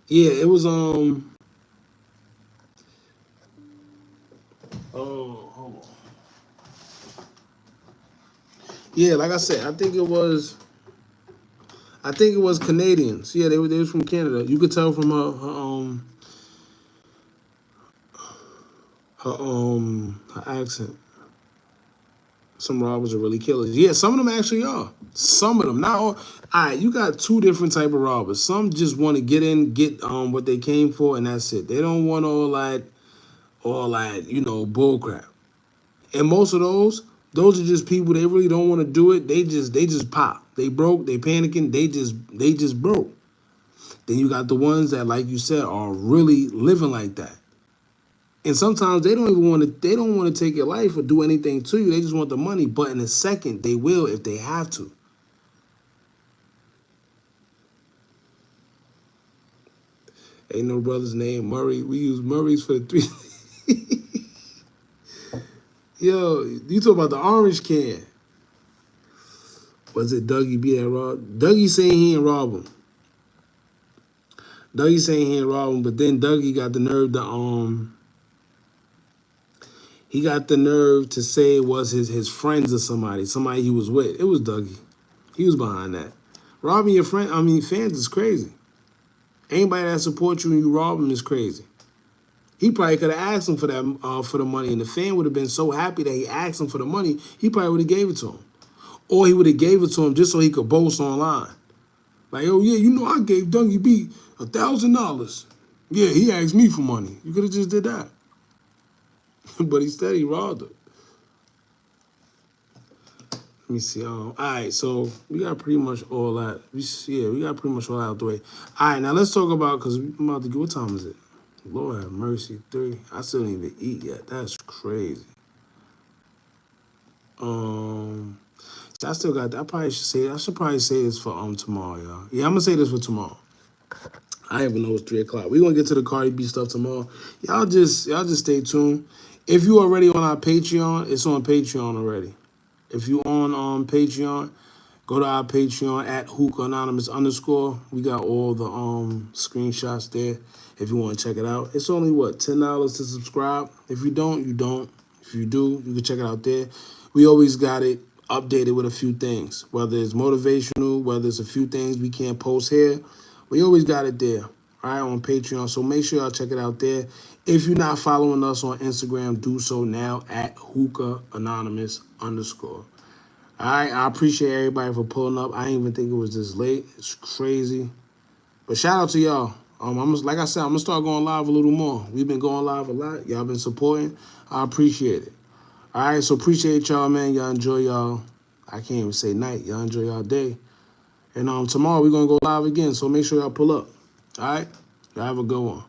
Yeah, it was oh, hold on. Yeah, like I said, I think it was Canadians. Yeah, they was from Canada. You could tell from her accent. Some robbers are really killers. Yeah, some of them actually are. Some of them, not all. All right, you got two different type of robbers. Some just want to get in, get what they came for, and that's it. They don't want all that, bull crap. And most of those are just people. They really don't want to do it. They just pop. They broke. They panicking. They just broke. Then you got the ones that, like you said, are really living like that. And sometimes they don't even want to. They don't want to take your life or do anything to you. They just want the money. But in a second, they will if they have to. Ain't no brother's name Murray. We use Murray's for the three. Yo, you talk about the orange can. Was it Dougie B that robbed? Dougie saying he ain't rob him. Dougie saying he ain't rob him, but then Dougie got the nerve to say it was his friends or somebody he was with. It was Dougie. He was behind that. Robbing your fans is crazy. Anybody that supports you and you rob them is crazy. He probably could have asked him for that for the money, and the fan would have been so happy that he asked him for the money. He probably would have gave it to him, or he would have gave it to him just so he could boast online. Like, oh yeah, I gave Dougie B $1,000. Yeah, he asked me for money. You could have just did that, but instead he robbed her. Let me see. All right, so we got pretty much all that. We got pretty much all that out the way. All right, now let's talk about, because I'm about to get, what time is it? Lord have mercy, 3. I still didn't even eat yet. That's crazy. I still got that. I should probably say this for tomorrow, y'all. Yeah, I'm gonna say this for tomorrow. I even know it's 3 o'clock. We're gonna get to the Cardi B stuff tomorrow. Y'all just stay tuned. If you already on our Patreon, it's on Patreon already. If you on Patreon, go to our Patreon at Hookah Anonymous _. We got all the screenshots there. If you want to check it out, it's only $10 to subscribe. If you don't, you don't. If you do, you can check it out there. We always got it updated with a few things, whether it's motivational, whether it's a few things we can't post here. We always got it there, all right, on Patreon. So make sure y'all check it out there. If you're not following us on Instagram, do so now at Hookah Anonymous _. All right, I appreciate everybody for pulling up. I didn't even think it was this late. It's crazy. But shout out to y'all. Like I said, I'm going to start going live a little more. We've been going live a lot. Y'all been supporting. I appreciate it. All right, so appreciate y'all, man. Y'all enjoy y'all. I can't even say night. Y'all enjoy y'all day. And tomorrow we're going to go live again, so make sure y'all pull up. All right? Y'all have a good one.